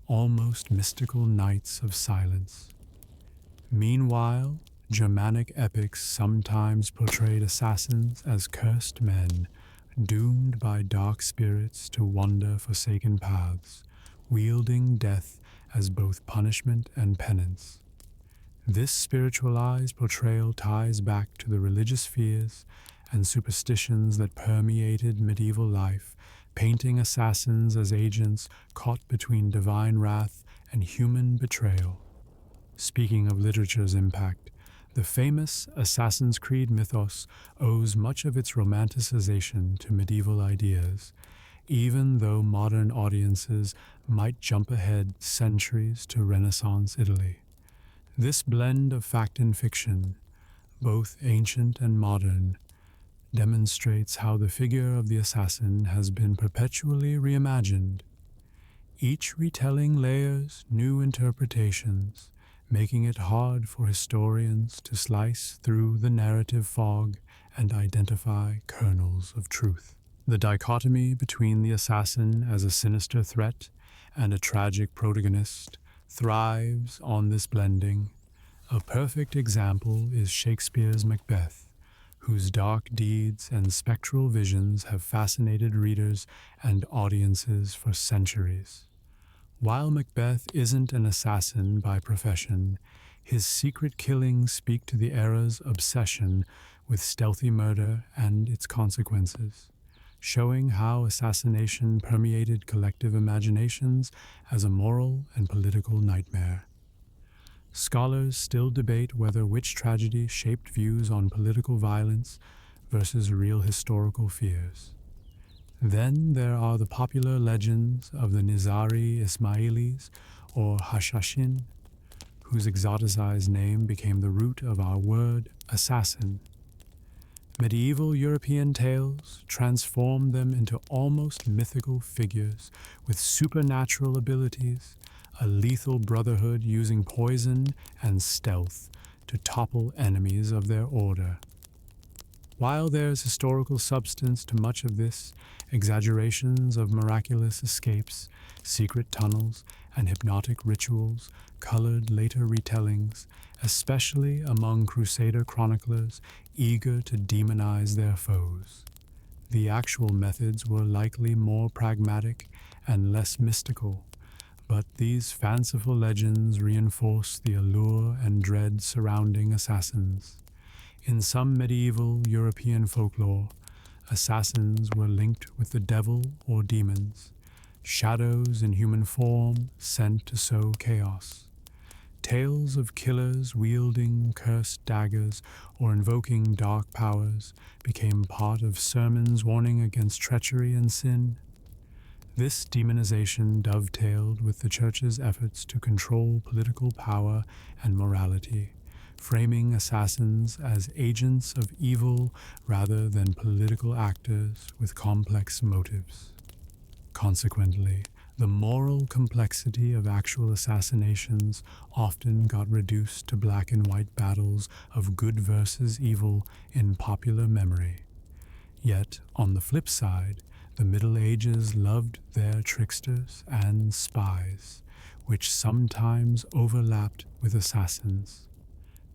almost mystical knights of silence. Meanwhile, Germanic epics sometimes portrayed assassins as cursed men, doomed by dark spirits to wander forsaken paths, wielding death as both punishment and penance. This spiritualized portrayal ties back to the religious fears and superstitions that permeated medieval life, painting assassins as agents caught between divine wrath and human betrayal. Speaking of literature's impact, the famous Assassin's Creed mythos owes much of its romanticization to medieval ideas, even though modern audiences might jump ahead centuries to Renaissance Italy. This blend of fact and fiction, both ancient and modern, demonstrates how the figure of the assassin has been perpetually reimagined. Each retelling layers new interpretations, making it hard for historians to slice through the narrative fog and identify kernels of truth. The dichotomy between the assassin as a sinister threat and a tragic protagonist thrives on this blending. A perfect example is Shakespeare's Macbeth, whose dark deeds and spectral visions have fascinated readers and audiences for centuries. While Macbeth isn't an assassin by profession, His secret killings speak to the era's obsession with stealthy murder and its consequences, showing how assassination permeated collective imaginations as a moral and political nightmare. Scholars still debate whether which tragedy shaped views on political violence versus real historical fears. Then there are the popular legends of the Nizari Ismailis or Hashashin, whose exoticized name became the root of our word assassin. Medieval European tales transformed them into almost mythical figures with supernatural abilities, a lethal brotherhood using poison and stealth to topple enemies of their order. While there's historical substance to much of this, exaggerations of miraculous escapes, secret tunnels, and hypnotic rituals colored later retellings, especially among Crusader chroniclers eager to demonize their foes. The actual methods were likely more pragmatic and less mystical, but these fanciful legends reinforce the allure and dread surrounding assassins. In some medieval European folklore, assassins were linked with the devil or demons, shadows in human form sent to sow chaos. Tales of killers wielding cursed daggers or invoking dark powers became part of sermons warning against treachery and sin. This demonization dovetailed with the Church's efforts to control political power and morality, framing assassins as agents of evil rather than political actors with complex motives. Consequently, the moral complexity of actual assassinations often got reduced to black and white battles of good versus evil in popular memory. Yet, on the flip side, the Middle Ages loved their tricksters and spies, which sometimes overlapped with assassins.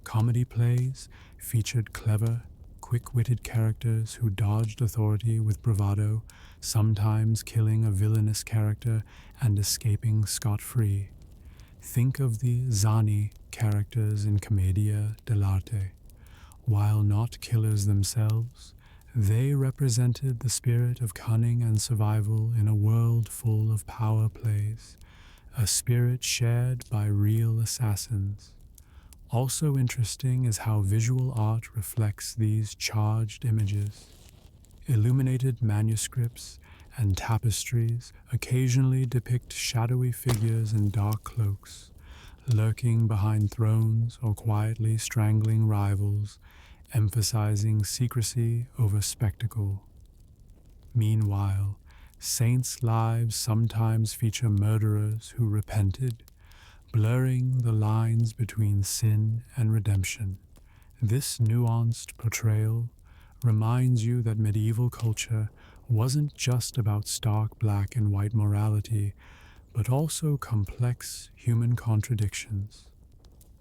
Comedy plays featured clever, quick-witted characters who dodged authority with bravado, sometimes killing a villainous character and escaping scot-free. Think of the Zani characters in Commedia dell'arte. While not killers themselves, they represented the spirit of cunning and survival in a world full of power plays, a spirit shared by real assassins. Also interesting is how visual art reflects these charged images. Illuminated manuscripts and tapestries occasionally depict shadowy figures in dark cloaks, lurking behind thrones or quietly strangling rivals, emphasizing secrecy over spectacle. Meanwhile, saints' lives sometimes feature murderers who repented, blurring the lines between sin and redemption. This nuanced portrayal reminds you that medieval culture wasn't just about stark black and white morality, but also complex human contradictions.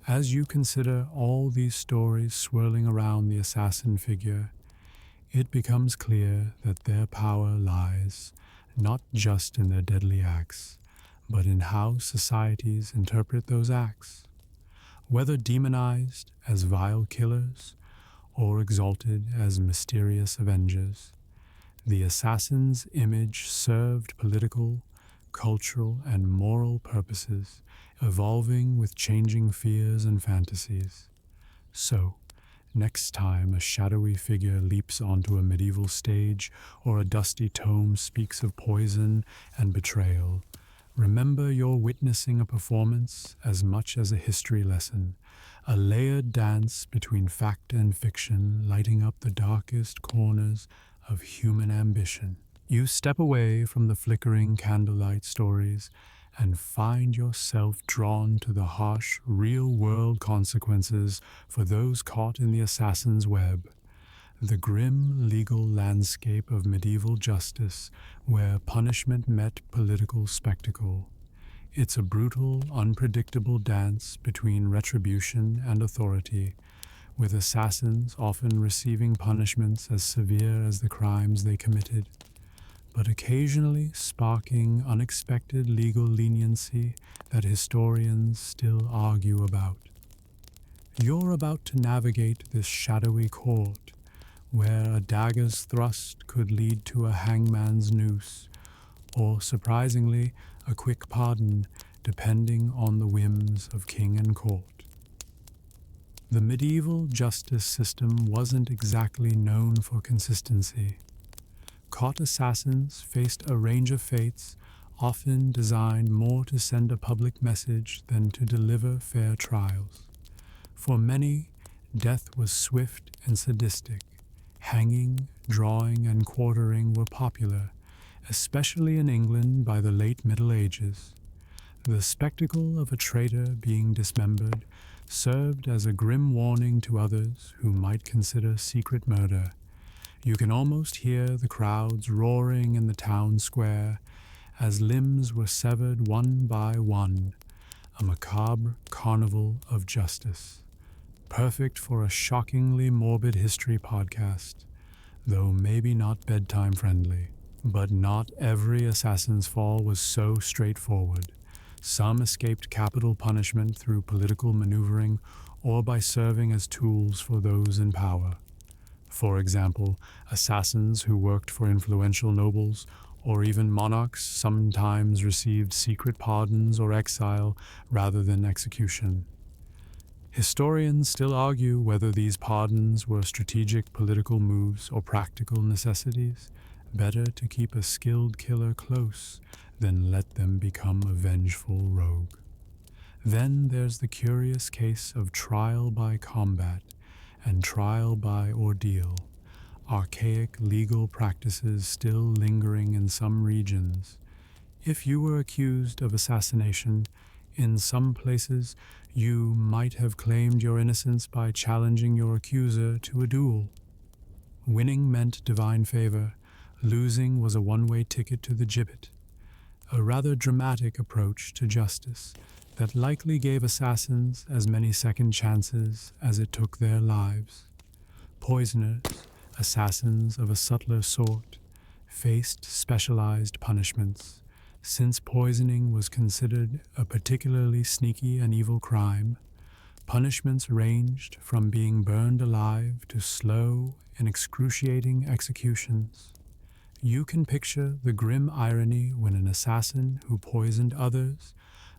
As you consider all these stories swirling around the assassin figure, it becomes clear that their power lies not just in their deadly acts, but in how societies interpret those acts. Whether demonized as vile killers or exalted as mysterious avengers, the assassin's image served political, cultural, and moral purposes, evolving with changing fears and fantasies. So, next time a shadowy figure leaps onto a medieval stage or a dusty tome speaks of poison and betrayal, remember you're witnessing a performance as much as a history lesson, a layered dance between fact and fiction lighting up the darkest corners of human ambition. You step away from the flickering candlelight stories and find yourself drawn to the harsh, real-world consequences for those caught in the assassin's web. The grim legal landscape of medieval justice where punishment met political spectacle. It's a brutal, unpredictable dance between retribution and authority, with assassins often receiving punishments as severe as the crimes they committed, but occasionally sparking unexpected legal leniency that historians still argue about. You're about to navigate this shadowy court, where a dagger's thrust could lead to a hangman's noose, or surprisingly, a quick pardon, depending on the whims of king and court. The medieval justice system wasn't exactly known for consistency. Caught assassins faced a range of fates, often designed more to send a public message than to deliver fair trials. For many, death was swift and sadistic. Hanging, drawing, and quartering were popular, especially in England by the late Middle Ages. The spectacle of a traitor being dismembered served as a grim warning to others who might consider secret murder. You can almost hear the crowds roaring in the town square as limbs were severed one by one, a macabre carnival of justice. Perfect for a shockingly morbid history podcast, though maybe not bedtime friendly. But not every assassin's fall was so straightforward. Some escaped capital punishment through political maneuvering or by serving as tools for those in power. For example, assassins who worked for influential nobles or even monarchs sometimes received secret pardons or exile rather than execution. Historians still argue whether these pardons were strategic political moves or practical necessities. Better to keep a skilled killer close than let them become a vengeful rogue. Then there's the curious case of trial by combat and trial by ordeal, archaic legal practices still lingering in some regions. If you were accused of assassination, in some places you might have claimed your innocence by challenging your accuser to a duel. Winning meant divine favor, losing was a one-way ticket to the gibbet, a rather dramatic approach to justice that likely gave assassins as many second chances as it took their lives. Poisoners, assassins of a subtler sort, faced specialized punishments. Since poisoning was considered a particularly sneaky and evil crime, punishments ranged from being burned alive to slow and excruciating executions. You can picture the grim irony when an assassin who poisoned others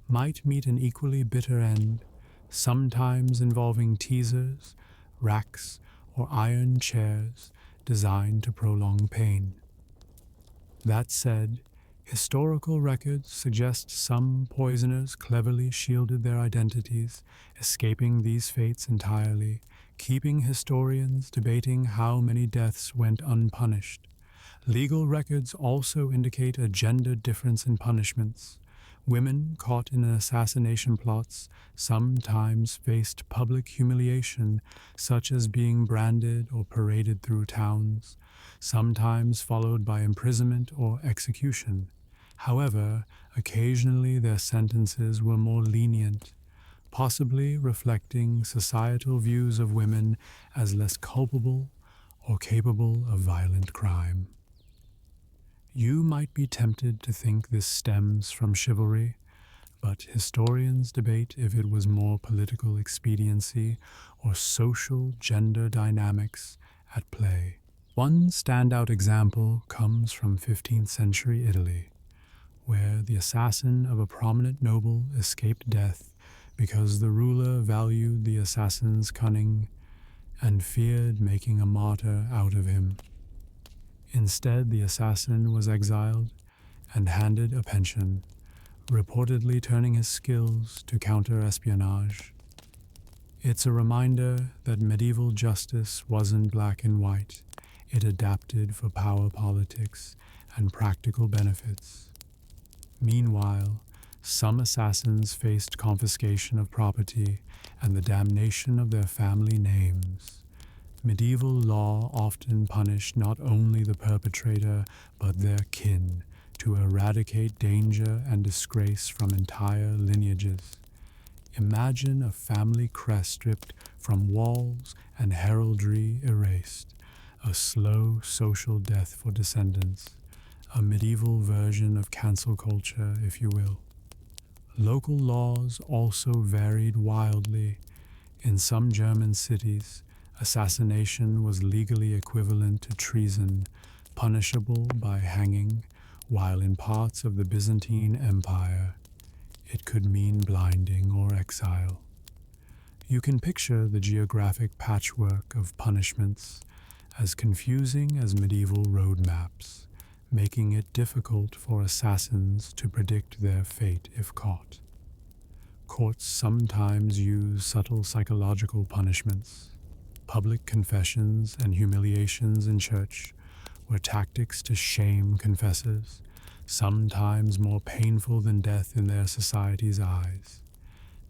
might meet an equally bitter end, sometimes involving teasers, racks, or iron chairs designed to prolong pain. That said, historical records suggest some poisoners cleverly shielded their identities, escaping these fates entirely, keeping historians debating how many deaths went unpunished. Legal records also indicate a gender difference in punishments. Women caught in assassination plots sometimes faced public humiliation, such as being branded or paraded through towns, sometimes followed by imprisonment or execution. However, occasionally their sentences were more lenient, possibly reflecting societal views of women as less culpable or capable of violent crime. You might be tempted to think this stems from chivalry, but historians debate if it was more political expediency or social gender dynamics at play. One standout example comes from 15th century Italy, where the assassin of a prominent noble escaped death because the ruler valued the assassin's cunning and feared making a martyr out of him. Instead, the assassin was exiled and handed a pension, reportedly turning his skills to counter-espionage. It's a reminder that medieval justice wasn't black and white. It adapted for power politics and practical benefits. Meanwhile, some assassins faced confiscation of property and the damnation of their family names. Medieval law often punished not only the perpetrator but their kin to eradicate danger and disgrace from entire lineages. Imagine a family crest stripped from walls and heraldry erased, a slow social death for descendants, a medieval version of cancel culture, if you will. Local laws also varied wildly. In some German cities, assassination was legally equivalent to treason, punishable by hanging, while in parts of the Byzantine Empire, it could mean blinding or exile. You can picture the geographic patchwork of punishments as confusing as medieval road maps, making it difficult for assassins to predict their fate if caught. Courts sometimes use subtle psychological punishments. Public confessions and humiliations in church were tactics to shame confessors, sometimes more painful than death in their society's eyes.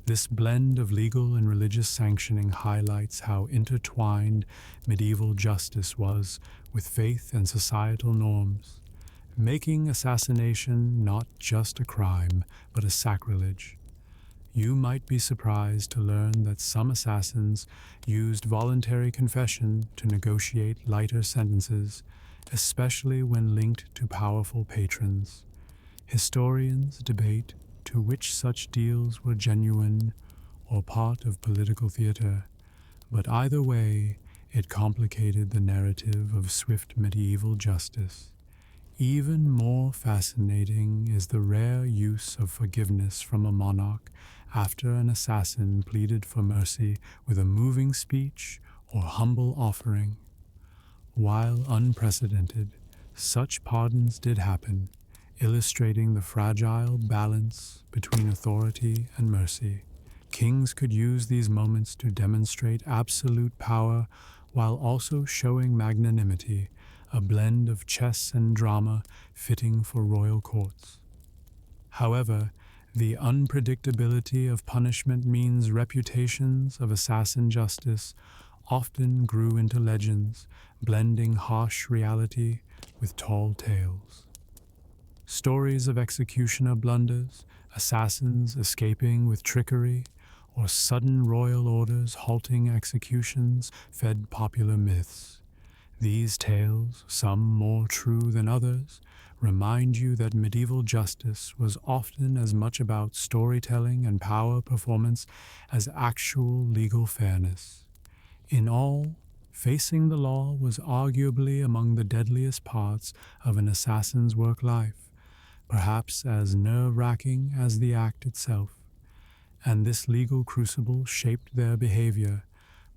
This blend of legal and religious sanctioning highlights how intertwined medieval justice was with faith and societal norms, making assassination not just a crime, but a sacrilege. You might be surprised to learn that some assassins used voluntary confession to negotiate lighter sentences, especially when linked to powerful patrons. Historians debate to which such deals were genuine or part of political theater, but either way, it complicated the narrative of swift medieval justice. Even more fascinating is the rare use of forgiveness from a monarch after an assassin pleaded for mercy with a moving speech or humble offering. While unprecedented, such pardons did happen, illustrating the fragile balance between authority and mercy. Kings could use these moments to demonstrate absolute power while also showing magnanimity, a blend of chess and drama fitting for royal courts. However, the unpredictability of punishment means reputations of assassin justice often grew into legends, blending harsh reality with tall tales. Stories of executioner blunders, assassins escaping with trickery, or sudden royal orders halting executions fed popular myths. These tales, some more true than others, remind you that medieval justice was often as much about storytelling and power performance as actual legal fairness. In all, facing the law was arguably among the deadliest parts of an assassin's work life, perhaps as nerve-wracking as the act itself. And this legal crucible shaped their behavior,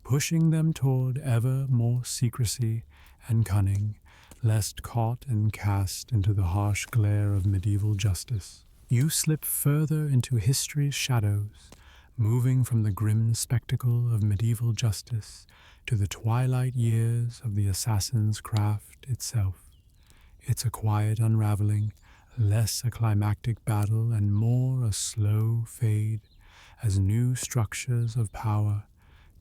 pushing them toward ever more secrecy and cunning, lest caught and cast into the harsh glare of medieval justice. You slip further into history's shadows, moving from the grim spectacle of medieval justice to the twilight years of the assassin's craft itself. It's a quiet unraveling, less a climactic battle and more a slow fade as new structures of power,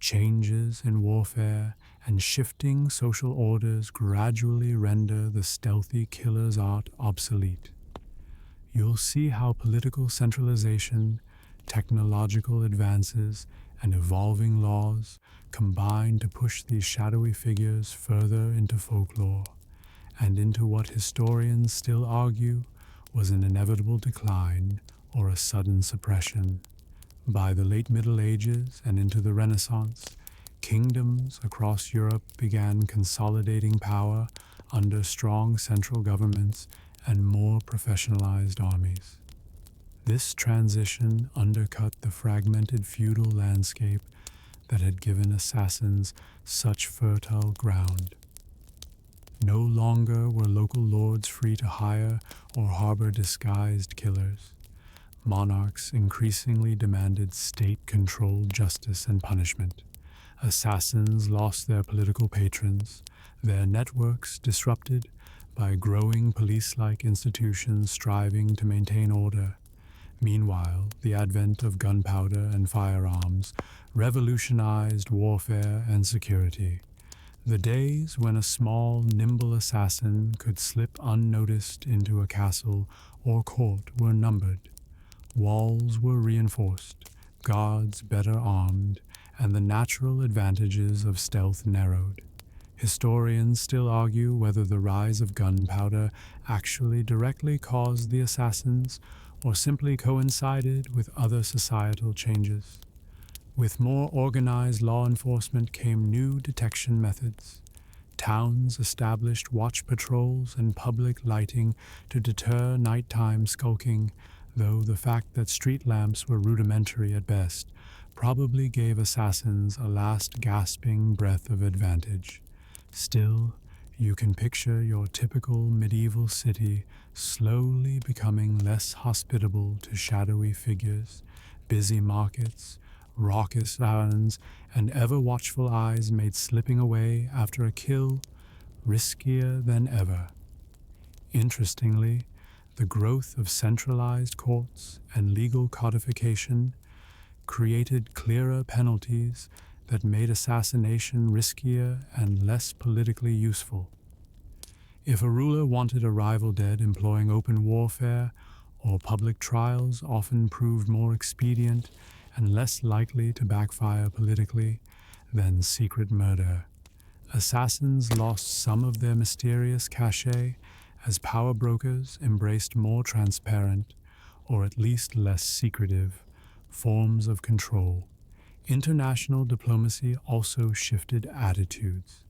changes in warfare, and shifting social orders gradually render the stealthy killer's art obsolete. You'll see how political centralization, technological advances, and evolving laws combine to push these shadowy figures further into folklore, and into what historians still argue was an inevitable decline or a sudden suppression. By the late Middle Ages and into the Renaissance, kingdoms across Europe began consolidating power under strong central governments and more professionalized armies. This transition undercut the fragmented feudal landscape that had given assassins such fertile ground. No longer were local lords free to hire or harbor disguised killers. Monarchs increasingly demanded state-controlled justice and punishment. Assassins lost their political patrons, their networks disrupted by growing police-like institutions striving to maintain order. Meanwhile, the advent of gunpowder and firearms revolutionized warfare and security. The days when a small, nimble assassin could slip unnoticed into a castle or court were numbered. Walls were reinforced, guards better armed, and the natural advantages of stealth narrowed. Historians still argue whether the rise of gunpowder actually directly caused the assassins or simply coincided with other societal changes. With more organized law enforcement came new detection methods. Towns established watch patrols and public lighting to deter nighttime skulking, though the fact that street lamps were rudimentary at best probably gave assassins a last gasping breath of advantage. Still, you can picture your typical medieval city slowly becoming less hospitable to shadowy figures, busy markets, raucous vans, and ever watchful eyes made slipping away after a kill riskier than ever. Interestingly, the growth of centralized courts and legal codification created clearer penalties that made assassination riskier and less politically useful. If a ruler wanted a rival dead employing open warfare, or public trials often proved more expedient and less likely to backfire politically than secret murder. Assassins lost some of their mysterious cachet as power brokers embraced more transparent, or at least less secretive, forms of control. International diplomacy also shifted attitudes.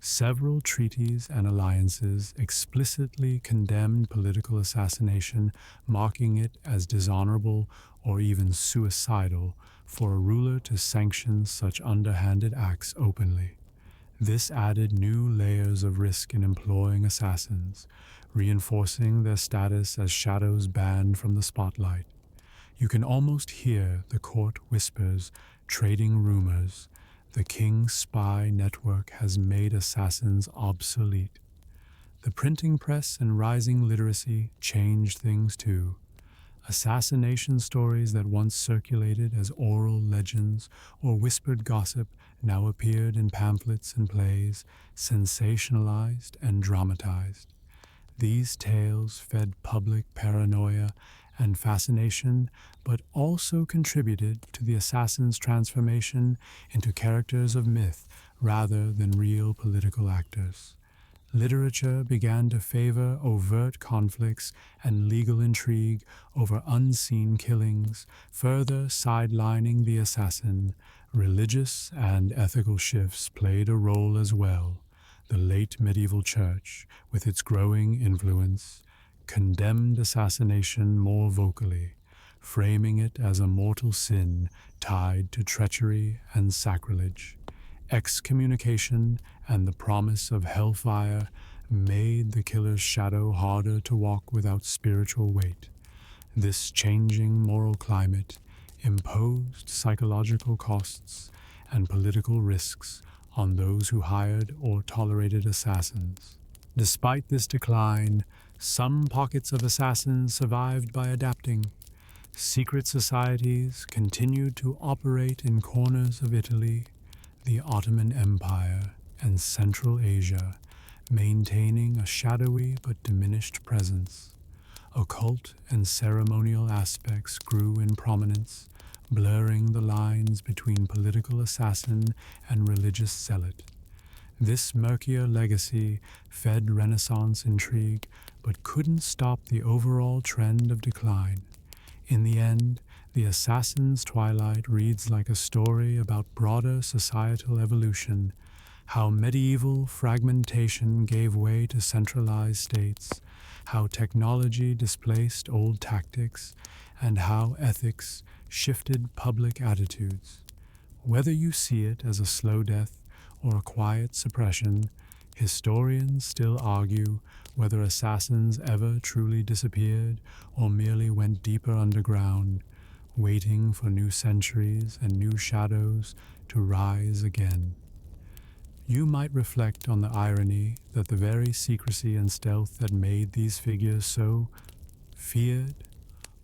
Several treaties and alliances explicitly condemned political assassination, marking it as dishonorable or even suicidal for a ruler to sanction such underhanded acts openly. This added new layers of risk in employing assassins, reinforcing their status as shadows banned from the spotlight. You can almost hear the court whispers, trading rumors. The king's spy network has made assassins obsolete. The printing press and rising literacy changed things too. Assassination stories that once circulated as oral legends or whispered gossip now appeared in pamphlets and plays, sensationalized and dramatized. These tales fed public paranoia and fascination, but also contributed to the assassin's transformation into characters of myth rather than real political actors. Literature began to favor overt conflicts and legal intrigue over unseen killings, further sidelining the assassin. Religious and ethical shifts played a role as well. The late medieval church, with its growing influence, condemned assassination more vocally, framing it as a mortal sin tied to treachery and sacrilege. Excommunication and the promise of hellfire made the killer's shadow harder to walk without spiritual weight. This changing moral climate imposed psychological costs and political risks on those who hired or tolerated assassins. Despite this decline, some pockets of assassins survived by adapting. Secret societies continued to operate in corners of Italy, the Ottoman Empire, and Central Asia, maintaining a shadowy but diminished presence. Occult and ceremonial aspects grew in prominence, blurring the lines between political assassin and religious zealot. This murkier legacy fed Renaissance intrigue, but couldn't stop the overall trend of decline. In the end, The Assassin's Twilight reads like a story about broader societal evolution, how medieval fragmentation gave way to centralized states, how technology displaced old tactics, and how ethics shifted public attitudes. Whether you see it as a slow death or a quiet suppression, historians still argue whether assassins ever truly disappeared or merely went deeper underground, waiting for new centuries and new shadows to rise again. You might reflect on the irony that the very secrecy and stealth that made these figures so feared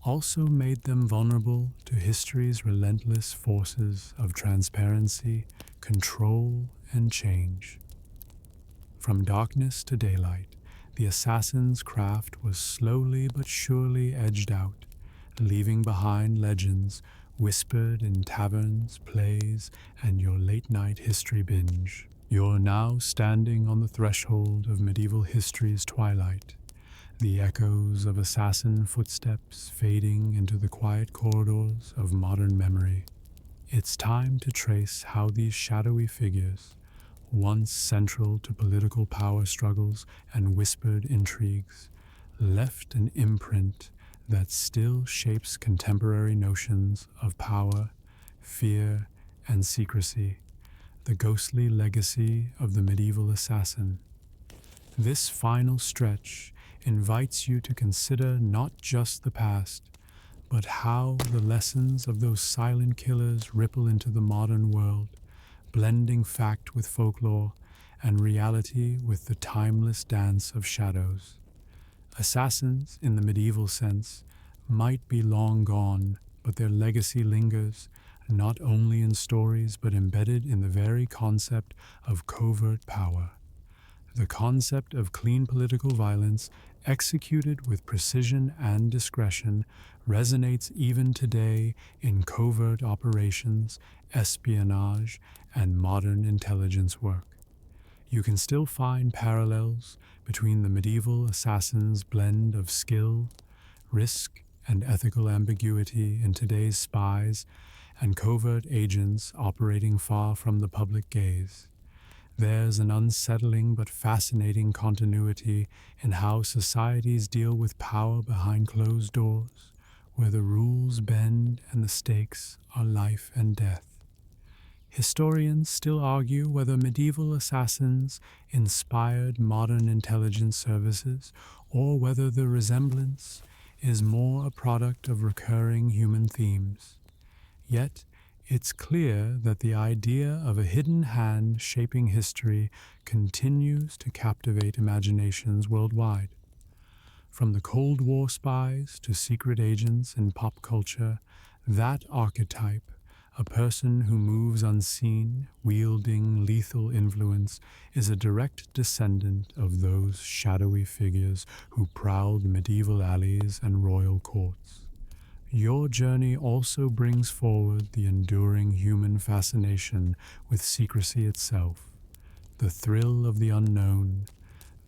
also made them vulnerable to history's relentless forces of transparency, control, and change. From darkness to daylight, the assassin's craft was slowly but surely edged out, leaving behind legends whispered in taverns, plays, and your late-night history binge. You're now standing on the threshold of medieval history's twilight, the echoes of assassin footsteps fading into the quiet corridors of modern memory. It's time to trace how these shadowy figures, once central to political power struggles and whispered intrigues, left an imprint that still shapes contemporary notions of power, fear, and secrecy, the ghostly legacy of the medieval assassin. This final stretch invites you to consider not just the past, but how the lessons of those silent killers ripple into the modern world, blending fact with folklore and reality with the timeless dance of shadows. Assassins, in the medieval sense, might be long gone, but their legacy lingers, not only in stories but embedded in the very concept of covert power. The concept of clean political violence, executed with precision and discretion, resonates even today in covert operations, espionage, and modern intelligence work. You can still find parallels between the medieval assassin's blend of skill, risk, and ethical ambiguity in today's spies and covert agents operating far from the public gaze. There's an unsettling but fascinating continuity in how societies deal with power behind closed doors, where the rules bend and the stakes are life and death. Historians still argue whether medieval assassins inspired modern intelligence services or whether the resemblance is more a product of recurring human themes. Yet, it's clear that the idea of a hidden hand shaping history continues to captivate imaginations worldwide. From the Cold War spies to secret agents in pop culture, that archetype, a person who moves unseen, wielding lethal influence, is a direct descendant of those shadowy figures who prowled medieval alleys and royal courts. Your journey also brings forward the enduring human fascination with secrecy itself, the thrill of the unknown,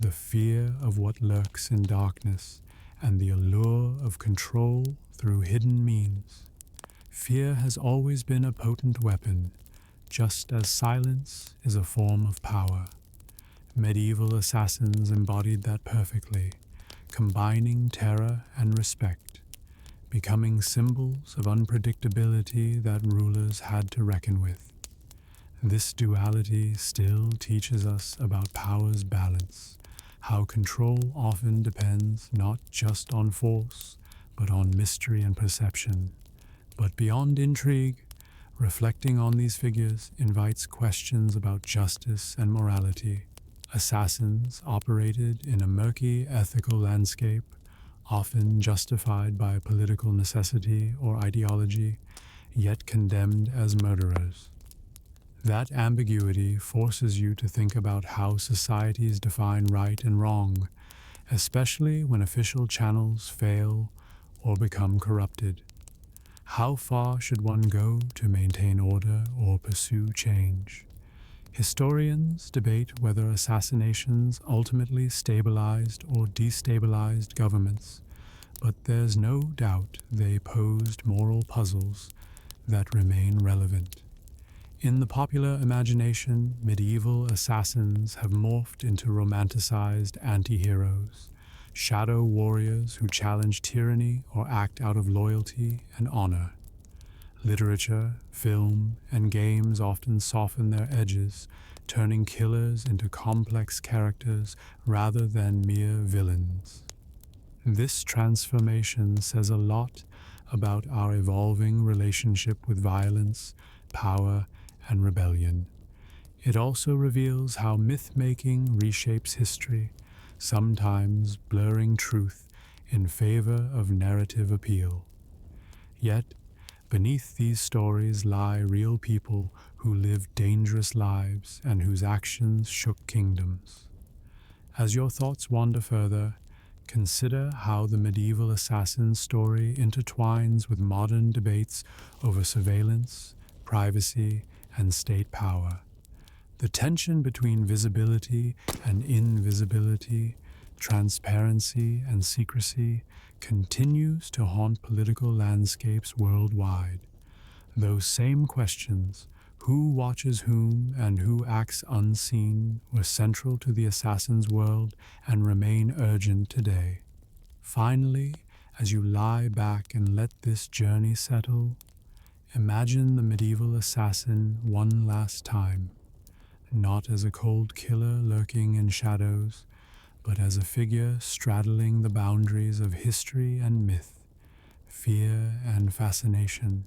the fear of what lurks in darkness, and the allure of control through hidden means. Fear has always been a potent weapon, just as silence is a form of power. Medieval assassins embodied that perfectly, combining terror and respect, becoming symbols of unpredictability that rulers had to reckon with. This duality still teaches us about power's balance, how control often depends not just on force, but on mystery and perception. But beyond intrigue, reflecting on these figures invites questions about justice and morality. Assassins operated in a murky ethical landscape, often justified by political necessity or ideology, yet condemned as murderers. That ambiguity forces you to think about how societies define right and wrong, especially when official channels fail or become corrupted. How far should one go to maintain order or pursue change? Historians debate whether assassinations ultimately stabilized or destabilized governments, but there's no doubt they posed moral puzzles that remain relevant. In the popular imagination, medieval assassins have morphed into romanticized anti-heroes, shadow warriors who challenge tyranny or act out of loyalty and honor. Literature, film, and games often soften their edges, turning killers into complex characters rather than mere villains. This transformation says a lot about our evolving relationship with violence, power, and rebellion. It also reveals how myth-making reshapes history, sometimes blurring truth in favor of narrative appeal. Yet, beneath these stories lie real people who lived dangerous lives and whose actions shook kingdoms. As your thoughts wander further, consider how the medieval assassin story intertwines with modern debates over surveillance, privacy, and state power. The tension between visibility and invisibility, transparency and secrecy, continues to haunt political landscapes worldwide. Those same questions, who watches whom and who acts unseen, were central to the assassin's world and remain urgent today. Finally, as you lie back and let this journey settle, imagine the medieval assassin one last time, not as a cold killer lurking in shadows, but as a figure straddling the boundaries of history and myth, fear and fascination.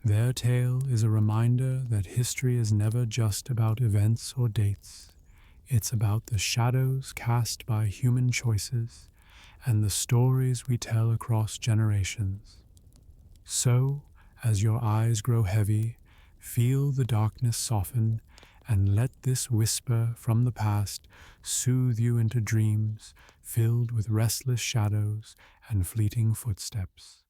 Their tale is a reminder that history is never just about events or dates. It's about the shadows cast by human choices and the stories we tell across generations. So, as your eyes grow heavy, feel the darkness soften and let this whisper from the past soothe you into dreams filled with restless shadows and fleeting footsteps.